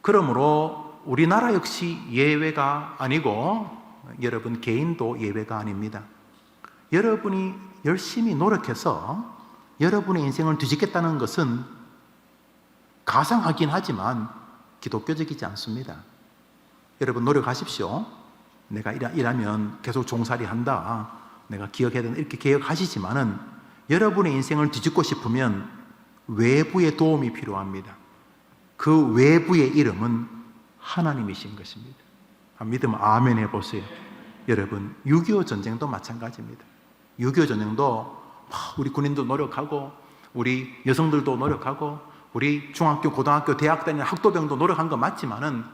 그러므로 우리나라 역시 예외가 아니고 여러분 개인도 예외가 아닙니다. 여러분이 열심히 노력해서 여러분의 인생을 뒤집겠다는 것은 가상하긴 하지만 기독교적이지 않습니다. 여러분 노력하십시오. 내가 일하면 계속 종살이 한다, 내가 기억해야 된다, 이렇게 기억하시지만은 여러분의 인생을 뒤집고 싶으면 외부의 도움이 필요합니다. 그 외부의 이름은 하나님이신 것입니다. 믿으면 아멘 해보세요. 여러분, 6.25 전쟁도 마찬가지입니다. 6.25 전쟁도 우리 군인도 노력하고 우리 여성들도 노력하고 우리 중학교, 고등학교, 대학 다니는 학도병도 노력한 거 맞지만은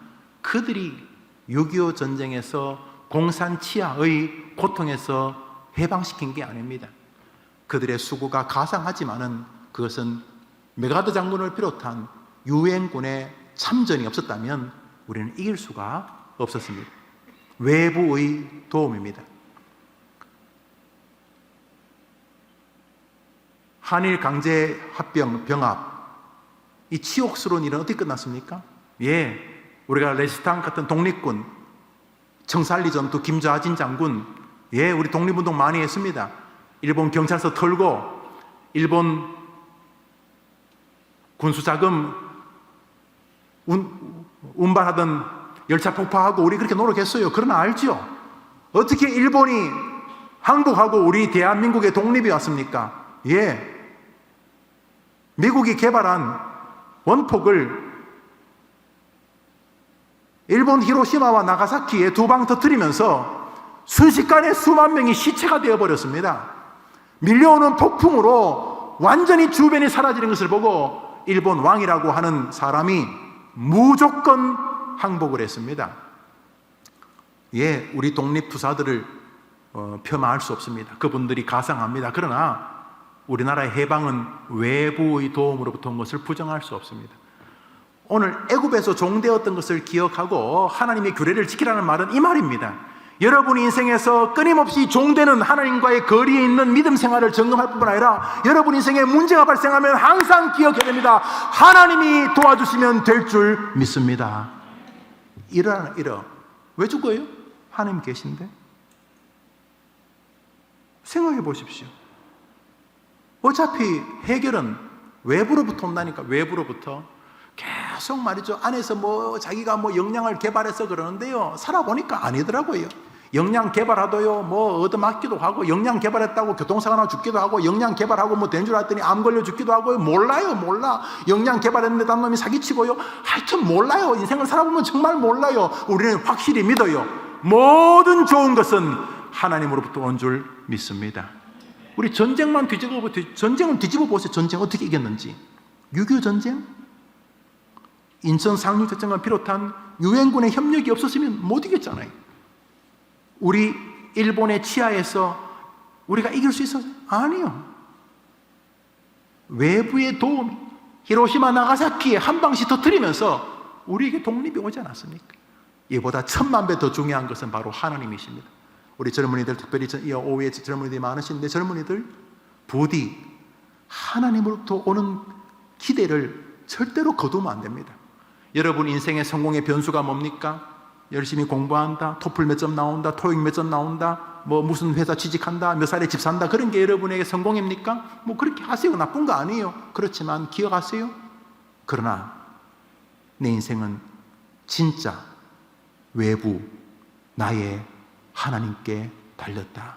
그들이 6.25 전쟁에서 공산 치하의 고통에서 해방시킨 게 아닙니다. 그들의 수고가 가상하지만은 그것은 메가드 장군을 비롯한 유엔군의 참전이 없었다면 우리는 이길 수가 없었습니다. 외부의 도움입니다. 한일 강제 합병, 병합, 이 치욕스러운 일은 어떻게 끝났습니까? 우리가 레지스탕 같은 독립군, 청산리 전투 김좌진 장군, 예, 우리 독립운동 많이 했습니다. 일본 경찰서 털고 일본 군수자금 운반하던 열차 폭파하고 우리 그렇게 노력했어요. 그러나 알죠? 어떻게 일본이 항복하고 우리 대한민국의 독립이 왔습니까? 예, 미국이 개발한 원폭을 일본 히로시마와 나가사키에 두 방 터뜨리면서 순식간에 수만 명이 시체가 되어버렸습니다. 밀려오는 폭풍으로 완전히 주변이 사라지는 것을 보고 일본 왕이라고 하는 사람이 무조건 항복을 했습니다. 예, 우리 독립투사들을 폄하할 수 없습니다. 그분들이 가상합니다. 그러나 우리나라의 해방은 외부의 도움으로부터 온 것을 부정할 수 없습니다. 오늘 애굽에서 종되었던 것을 기억하고 하나님의 규례를 지키라는 말은 이 말입니다. 여러분이 인생에서 끊임없이 종되는 하나님과의 거리에 있는 믿음 생활을 점검할 뿐만 아니라 여러분 인생에 문제가 발생하면 항상 기억해야 됩니다. 하나님이 도와주시면 될 줄 믿습니다. 이러. 왜 죽어요? 하나님 계신데? 생각해 보십시오. 어차피 해결은 외부로부터 온다니까. 외부로부터 계속 말이죠. 안에서 자기가 역량을 개발해서 그러는데요, 살아보니까 아니더라고요. 역량 개발하도요, 얻어맞기도 하고, 역량 개발했다고 교통사고 나 죽기도 하고, 역량 개발하고 된 줄 알았더니 암 걸려 죽기도 하고, 몰라. 역량 개발했는데 딴 놈이 사기치고요. 하여튼 몰라요. 인생을 살아보면 정말 몰라요. 우리는 확실히 믿어요. 모든 좋은 것은 하나님으로부터 온 줄 믿습니다. 우리 전쟁은 뒤집어 보세요. 전쟁 어떻게 이겼는지. 6.25 전쟁? 인천 상륙작전을 비롯한 유엔군의 협력이 없었으면 못 이겼잖아요. 우리 일본의 치하에서 우리가 이길 수 있었어요? 아니요. 외부의 도움, 히로시마 나가사키에 한 방씩 터뜨리면서 우리에게 독립이 오지 않았습니까? 이보다 1000만 배 더 중요한 것은 바로 하나님이십니다. 우리 젊은이들, 특별히 이 오후에 젊은이들이 많으신데, 젊은이들 부디 하나님으로부터 오는 기대를 절대로 거두면 안 됩니다. 여러분 인생의 성공의 변수가 뭡니까? 열심히 공부한다, 토플 몇 점 나온다, 토익 몇 점 나온다, 무슨 회사 취직한다, 몇 살에 집 산다, 그런 게 여러분에게 성공입니까? 그렇게 하세요. 나쁜 거 아니에요. 그렇지만 기억하세요. 그러나 내 인생은 진짜 외부 나의 하나님께 달렸다.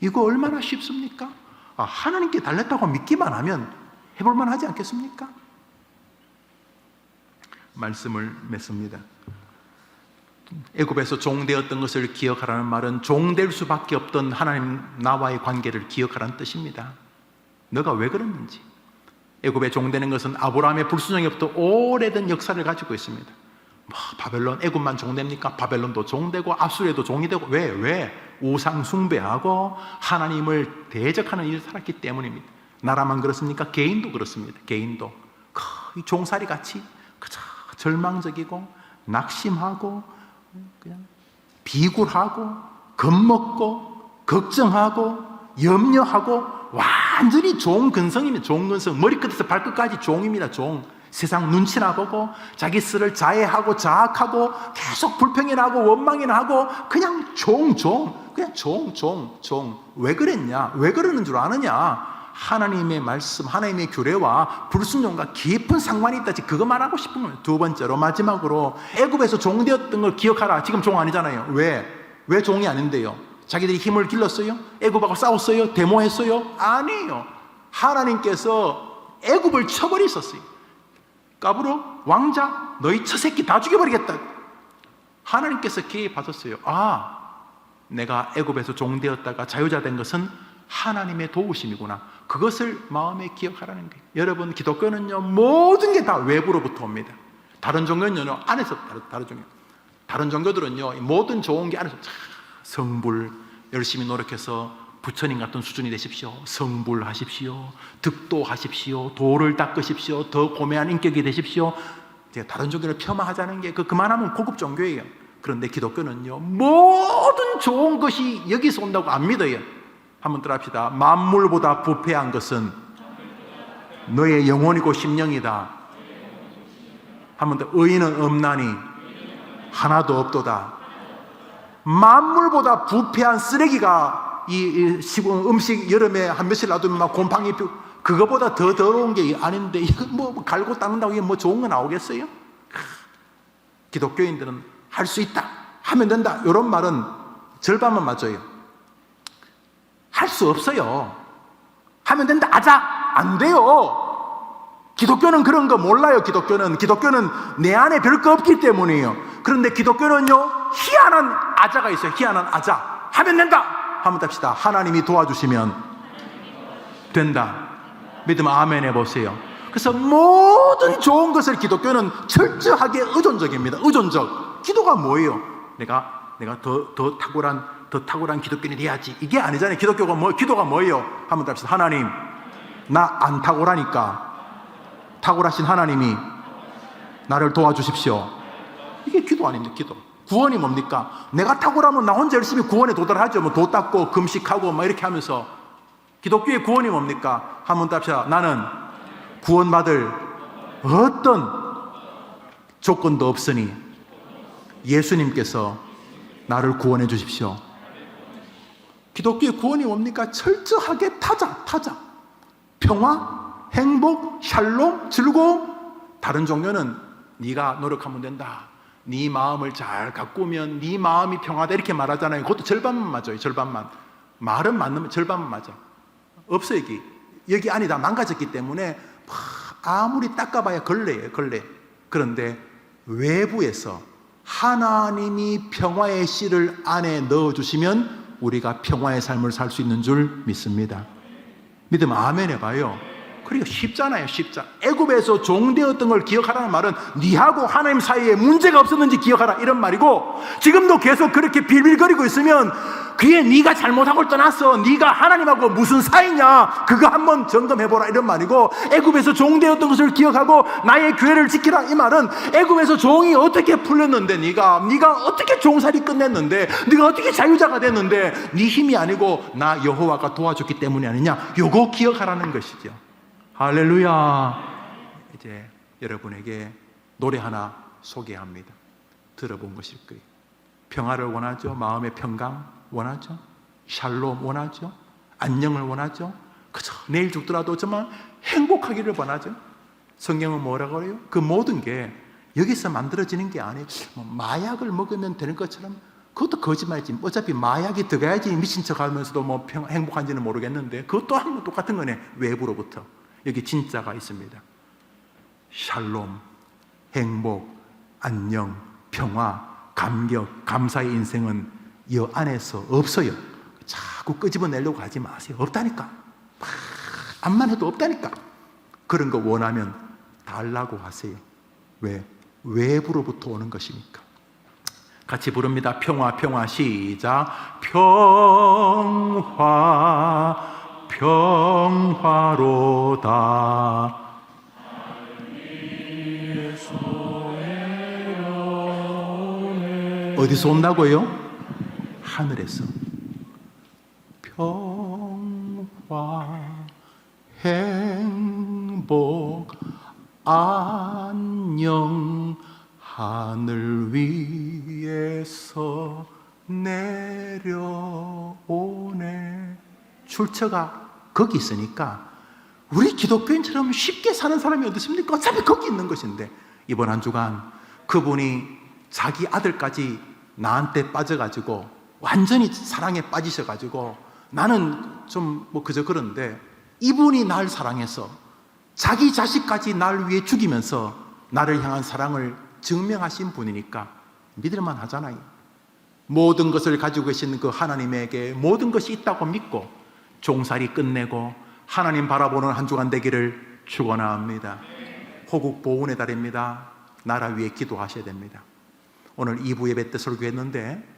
이거 얼마나 쉽습니까? 하나님께 달렸다고 믿기만 하면 해볼만 하지 않겠습니까? 말씀을 맺습니다. 애굽에서 종되었던 것을 기억하라는 말은 종될 수밖에 없던 하나님 나와의 관계를 기억하라는 뜻입니다. 너가 왜 그랬는지. 애굽에 종되는 것은 아브라함의 불순종에부터 오래된 역사를 가지고 있습니다. 바벨론, 애굽만 종됩니까? 바벨론도 종되고 압수리도 종이 되고. 왜? 우상 숭배하고 하나님을 대적하는 일을 살았기 때문입니다. 나라만 그렇습니까? 개인도 그렇습니다. 개인도 거의 종살이 같이 그저 절망적이고 낙심하고 그냥 비굴하고 겁먹고 걱정하고 염려하고 완전히 종 근성입니다. 종 근성. 머리끝에서 발끝까지 종입니다. 종. 세상 눈치나 보고 자기 스스로를 자해하고 자학하고 계속 불평이나 하고 원망이나 하고 그냥 그냥 종. 왜 그랬냐? 왜 그러는 줄 아느냐? 하나님의 말씀, 하나님의 규례와 불순종과 깊은 상관이 있다. 그거 말하고 싶은 거예요. 두 번째로, 마지막으로 애굽에서 종되었던 걸 기억하라. 지금 종 아니잖아요. 왜 종이 아닌데요? 자기들이 힘을 길렀어요? 애굽하고 싸웠어요? 데모했어요? 아니에요. 하나님께서 애굽을 쳐버리셨어요. 까불어? 왕자? 너희 처새끼 다 죽여버리겠다. 하나님께서 개입하셨어요. 내가 애굽에서 종되었다가 자유자 된 것은 하나님의 도우심이구나. 그것을 마음에 기억하라는 거예요. 여러분, 기독교는요, 모든 게 다 외부로부터 옵니다. 다른 종교는요, 안에서 다른 종교. 다른 종교들은요, 모든 좋은 게 안에서 성불, 열심히 노력해서 부처님 같은 수준이 되십시오. 성불하십시오. 득도하십시오. 도를 닦으십시오. 더 고매한 인격이 되십시오. 제가 다른 종교를 폄하하자는 게 그만하면 고급 종교예요. 그런데 기독교는요, 모든 좋은 것이 여기서 온다고 안 믿어요. 한번 따라합시다. 만물보다 부패한 것은 너의 영혼이고 심령이다. 한번 더. 의인은 없나니 하나도 없도다. 만물보다 부패한 쓰레기가 이 음식 여름에 한 며칠 놔두면 막 곰팡이 그거보다 더 더러운 게 아닌데 이거 뭐 갈고 닦는다고 이게 뭐 좋은 거 나오겠어요? 기독교인들은 할 수 있다, 하면 된다, 이런 말은 절반만 맞아요. 할 수 없어요. 하면 된다, 하자, 안 돼요. 기독교는 그런 거 몰라요. 기독교는 내 안에 별 거 없기 때문이에요. 그런데 기독교는요, 희한한 아자가 있어요. 희한한 아자. 하면 된다. 한번 답시다. 하나님이 도와주시면 된다. 믿으면 아멘 해보세요. 그래서 모든 좋은 것을 기독교는 철저하게 의존적입니다. 의존적. 기도가 뭐예요? 내가 더 탁월한 기독교인이 돼야지, 이게 아니잖아요. 기도가 뭐예요? 한번 답시다. 하나님, 나 안 탁월하니까 탁월하신 하나님이 나를 도와주십시오. 이게 기도 아닙니까? 기도. 구원이 뭡니까? 내가 탁월하면 나 혼자 열심히 구원에 도달하죠. 뭐 도 닦고 금식하고 막 이렇게 하면서. 기독교의 구원이 뭡니까? 한번 답시다. 나는 구원받을 어떤 조건도 없으니 예수님께서 나를 구원해 주십시오. 기독교의 구원이 뭡니까? 철저하게 타자. 평화, 행복, 샬롬, 즐거움. 다른 종교는 네가 노력하면 된다, 네 마음을 잘 가꾸면 네 마음이 평화다, 이렇게 말하잖아요. 그것도 절반만 맞아요. 절반만. 말은 맞는 절반만 맞아. 없어. 여기 안이 다 망가졌기 때문에 아무리 닦아봐야 걸레예요. 걸레. 그런데 외부에서 하나님이 평화의 씨를 안에 넣어주시면 우리가 평화의 삶을 살 수 있는 줄 믿습니다. 믿으면 아멘 해봐요. 그러니까 쉽잖아요. 쉽잖아. 애굽에서 종되었던 걸 기억하라는 말은 니하고 하나님 사이에 문제가 없었는지 기억하라, 이런 말이고, 지금도 계속 그렇게 빌빌거리고 있으면 그게 네가 잘못하고 떠났어, 네가 하나님하고 무슨 사이냐, 그거 한번 점검해보라, 이런 말이고, 애굽에서 종되었던 것을 기억하고 나의 교회를 지키라, 이 말은 애굽에서 종이 어떻게 풀렸는데, 네가 어떻게 종살이 끝냈는데, 네가 어떻게 자유자가 됐는데, 네 힘이 아니고 나 여호와가 도와줬기 때문이 아니냐, 요거 기억하라는 것이죠. 할렐루야. 이제 여러분에게 노래 하나 소개합니다. 들어본 것일 거예요. 평화를 원하죠? 마음의 평강 원하죠? 샬롬 원하죠? 안녕을 원하죠? 그저 내일 죽더라도 정말 행복하기를 원하죠? 성경은 뭐라고 해요? 그 모든 게 여기서 만들어지는 게 아니에요. 마약을 먹으면 되는 것처럼, 그것도 거짓말이지. 어차피 마약이 들어가야지 미친 척 하면서도 뭐 행복한지는 모르겠는데, 그것도 한번 똑같은 거네. 외부로부터. 여기 진짜가 있습니다. 샬롬, 행복, 안녕, 평화, 감격, 감사의 인생은 이 안에서 없어요. 자꾸 끄집어내려고 하지 마세요. 없다니까. 암만 해도 없다니까. 그런 거 원하면 달라고 하세요. 왜? 외부로부터 오는 것이니까. 같이 부릅니다. 평화, 평화. 시작. 평화, 평화로다. 어디서 온다고요? 하늘에서. 평화, 행복, 안녕, 하늘 위에서 내려오네. 출처가 거기 있으니까 우리 기독교인처럼 쉽게 사는 사람이 어디 있습니까? 어차피 거기 있는 것인데, 이번 한 주간 그분이 자기 아들까지 나한테 빠져가지고 완전히 사랑에 빠지셔가지고, 나는 좀 뭐 그저 그런데 이분이 날 사랑해서 자기 자식까지 날 위해 죽이면서 나를 향한 사랑을 증명하신 분이니까 믿을만 하잖아요. 모든 것을 가지고 계신 그 하나님에게 모든 것이 있다고 믿고 종살이 끝내고 하나님 바라보는 한 주간 되기를 축원합니다. 호국 보훈의 달입니다. 나라 위해 기도하셔야 됩니다. 오늘 2부 예배 때 설교했는데,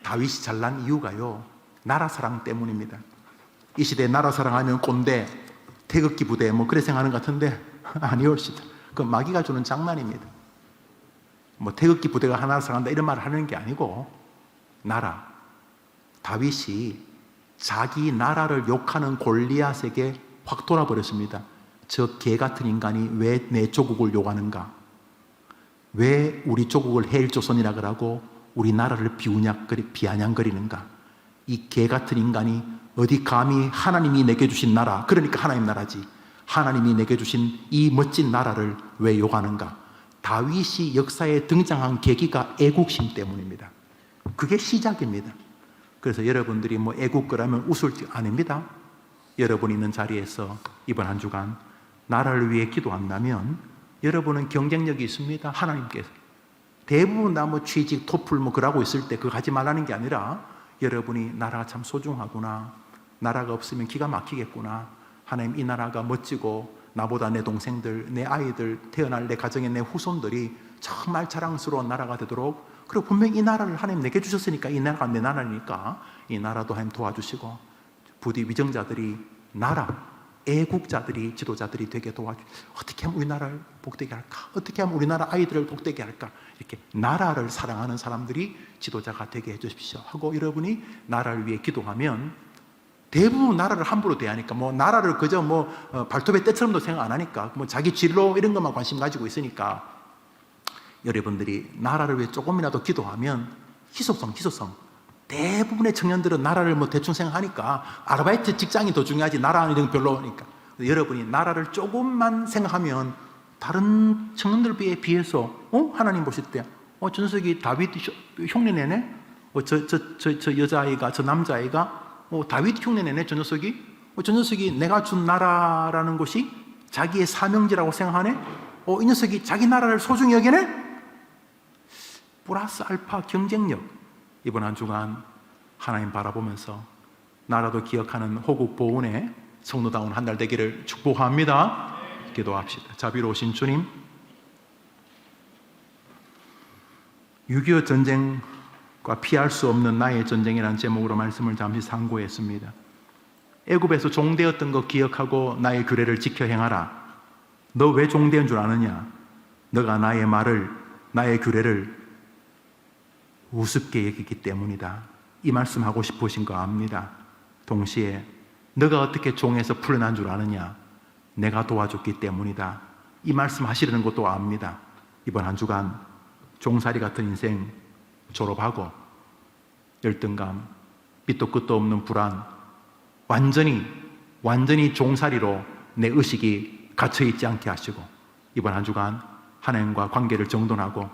다윗이 잘난 이유가요, 나라 사랑 때문입니다. 이 시대에 나라 사랑하면 꼰대, 태극기 부대 뭐 그래 생각하는 것 같은데 아니올시다. 그건 마귀가 주는 장난입니다. 뭐 태극기 부대가 하나를 사랑한다 이런 말을 하는 게 아니고, 나라. 다윗이 자기 나라를 욕하는 골리앗에게 확 돌아버렸습니다. 저 개 같은 인간이 왜 내 조국을 욕하는가? 왜 우리 조국을 헬조선이라 그러고 우리 나라를 비아냥거리는가? 이 개 같은 인간이 어디 감히 하나님이 내게 주신 나라, 그러니까 하나님 나라지, 하나님이 내게 주신 이 멋진 나라를 왜 욕하는가? 다윗이 역사에 등장한 계기가 애국심 때문입니다. 그게 시작입니다. 그래서 여러분들이 뭐 애국 거라면 웃을 줄 아닙니다. 여러분 있는 자리에서 이번 한 주간 나라를 위해 기도한다면 여러분은 경쟁력이 있습니다. 하나님께서 대부분 다 뭐 취직, 토플 뭐 그러고 있을 때 그거 하지 말라는 게 아니라 여러분이 나라가 참 소중하구나, 나라가 없으면 기가 막히겠구나, 하나님 이 나라가 멋지고 나보다 내 동생들, 내 아이들, 태어날 내 가정의 내 후손들이 정말 자랑스러운 나라가 되도록, 그리고 분명히 이 나라를 하나님 내게 주셨으니까 이 나라가 내 나라니까 이 나라도 하나님 도와주시고, 부디 위정자들이, 나라 애국자들이, 지도자들이 되게 도와주시고, 어떻게 하면 우리나라를 복되게 할까? 어떻게 하면 우리나라 아이들을 복되게 할까? 이렇게 나라를 사랑하는 사람들이 지도자가 되게 해주십시오 하고 여러분이 나라를 위해 기도하면, 대부분 나라를 함부로 대하니까, 뭐 나라를 그저 뭐 발톱의 때처럼도 생각 안 하니까, 뭐 자기 진로 이런 것만 관심 가지고 있으니까, 여러분들이 나라를 위해 조금이라도 기도하면 희소성 대부분의 청년들은 나라를 뭐 대충 생각하니까 아르바이트 직장이 더 중요하지 나라는 이런 별로니까, 여러분이 나라를 조금만 생각하면 다른 청년들 비해서 하나님 보실 때 저 녀석이 다윗 흉내내네, 저 여자아이가, 저 남자아이가 다윗 흉내내네, 저 녀석이 내가 준 나라라는 것이 자기의 사명지라고 생각하네, 이 녀석이 자기 나라를 소중히 여기네. 플러스 알파 경쟁력. 이번 한 주간 하나님 바라보면서 나라도 기억하는 호국 보훈의 성도다운 한 달 되기를 축복합니다. 기도합시다. 자비로우신 주님, 6.25 전쟁과 피할 수 없는 나의 전쟁이라는 제목으로 말씀을 잠시 상고했습니다. 애굽에서 종되었던 것 기억하고 나의 규례를 지켜 행하라. 너 왜 종된 줄 아느냐? 너가 나의 말을, 나의 규례를 우습게 여기기 때문이다. 이 말씀하고 싶으신 거 압니다. 동시에 너가 어떻게 종에서 풀려난 줄 아느냐? 내가 도와줬기 때문이다. 이 말씀 하시려는 것도 압니다. 이번 한 주간 종살이 같은 인생 졸업하고 열등감, 밑도 끝도 없는 불안, 완전히 종살이로 내 의식이 갇혀있지 않게 하시고, 이번 한 주간 하나님과 관계를 정돈하고,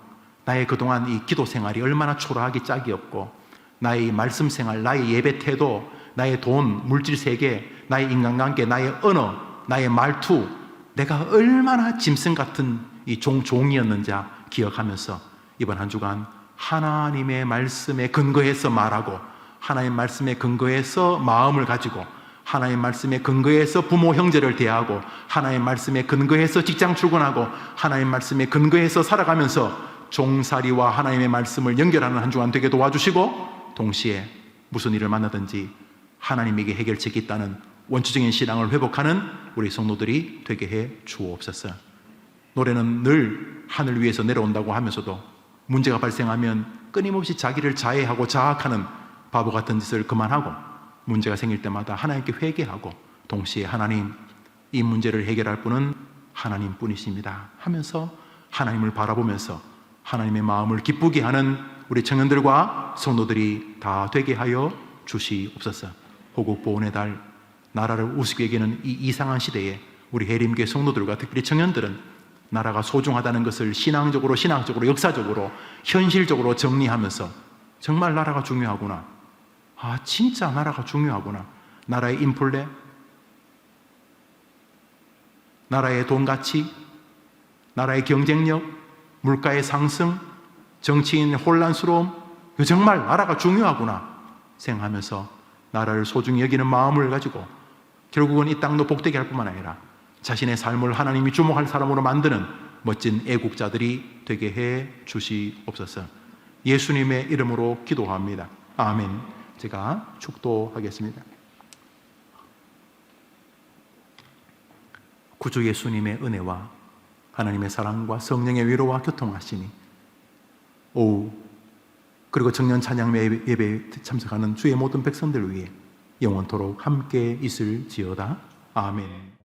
나의 그동안 이 기도 생활이 얼마나 초라하기 짝이 없고, 나의 말씀 생활, 나의 예배 태도, 나의 돈, 물질 세계, 나의 인간관계, 나의 언어, 나의 말투, 내가 얼마나 짐승 같은 이 종이었는지 기억하면서 이번 한 주간 하나님의 말씀에 근거해서 말하고, 하나님 말씀에 근거해서 마음을 가지고, 하나님 말씀에 근거해서 부모 형제를 대하고, 하나님 말씀에 근거해서 직장 출근하고, 하나님 말씀에 근거해서 살아가면서 종살이와 하나님의 말씀을 연결하는 한 주간 되게 도와주시고, 동시에 무슨 일을 만나든지 하나님에게 해결책이 있다는 원초적인 신앙을 회복하는 우리 성도들이 되게 해 주옵소서. 노래는 늘 하늘 위에서 내려온다고 하면서도 문제가 발생하면 끊임없이 자기를 자해하고 자학하는 바보 같은 짓을 그만하고, 문제가 생길 때마다 하나님께 회개하고, 동시에 하나님, 이 문제를 해결할 분은 하나님 뿐이십니다 하면서 하나님을 바라보면서 하나님의 마음을 기쁘게 하는 우리 청년들과 성도들이 다 되게 하여 주시옵소서. 호국 보훈의 달, 나라를 우습게 여기는 이 이상한 시대에 우리 해림교회 성도들과 특별히 청년들은 나라가 소중하다는 것을 신앙적으로, 역사적으로, 현실적으로 정리하면서 정말 나라가 중요하구나, 진짜 나라가 중요하구나, 나라의 인플레, 나라의 돈 가치, 나라의 경쟁력, 물가의 상승, 정치인의 혼란스러움, 정말 나라가 중요하구나 생각하면서 나라를 소중히 여기는 마음을 가지고 결국은 이 땅도 복되게 할 뿐만 아니라 자신의 삶을 하나님이 주목할 사람으로 만드는 멋진 애국자들이 되게 해 주시옵소서. 예수님의 이름으로 기도합니다. 아멘. 제가 축도하겠습니다. 구주 예수님의 은혜와 하나님의 사랑과 성령의 위로와 교통하심이 오후 그리고 청년 찬양 예배에 참석하는 주의 모든 백성들 위해 영원토록 함께 있을지어다. 아멘.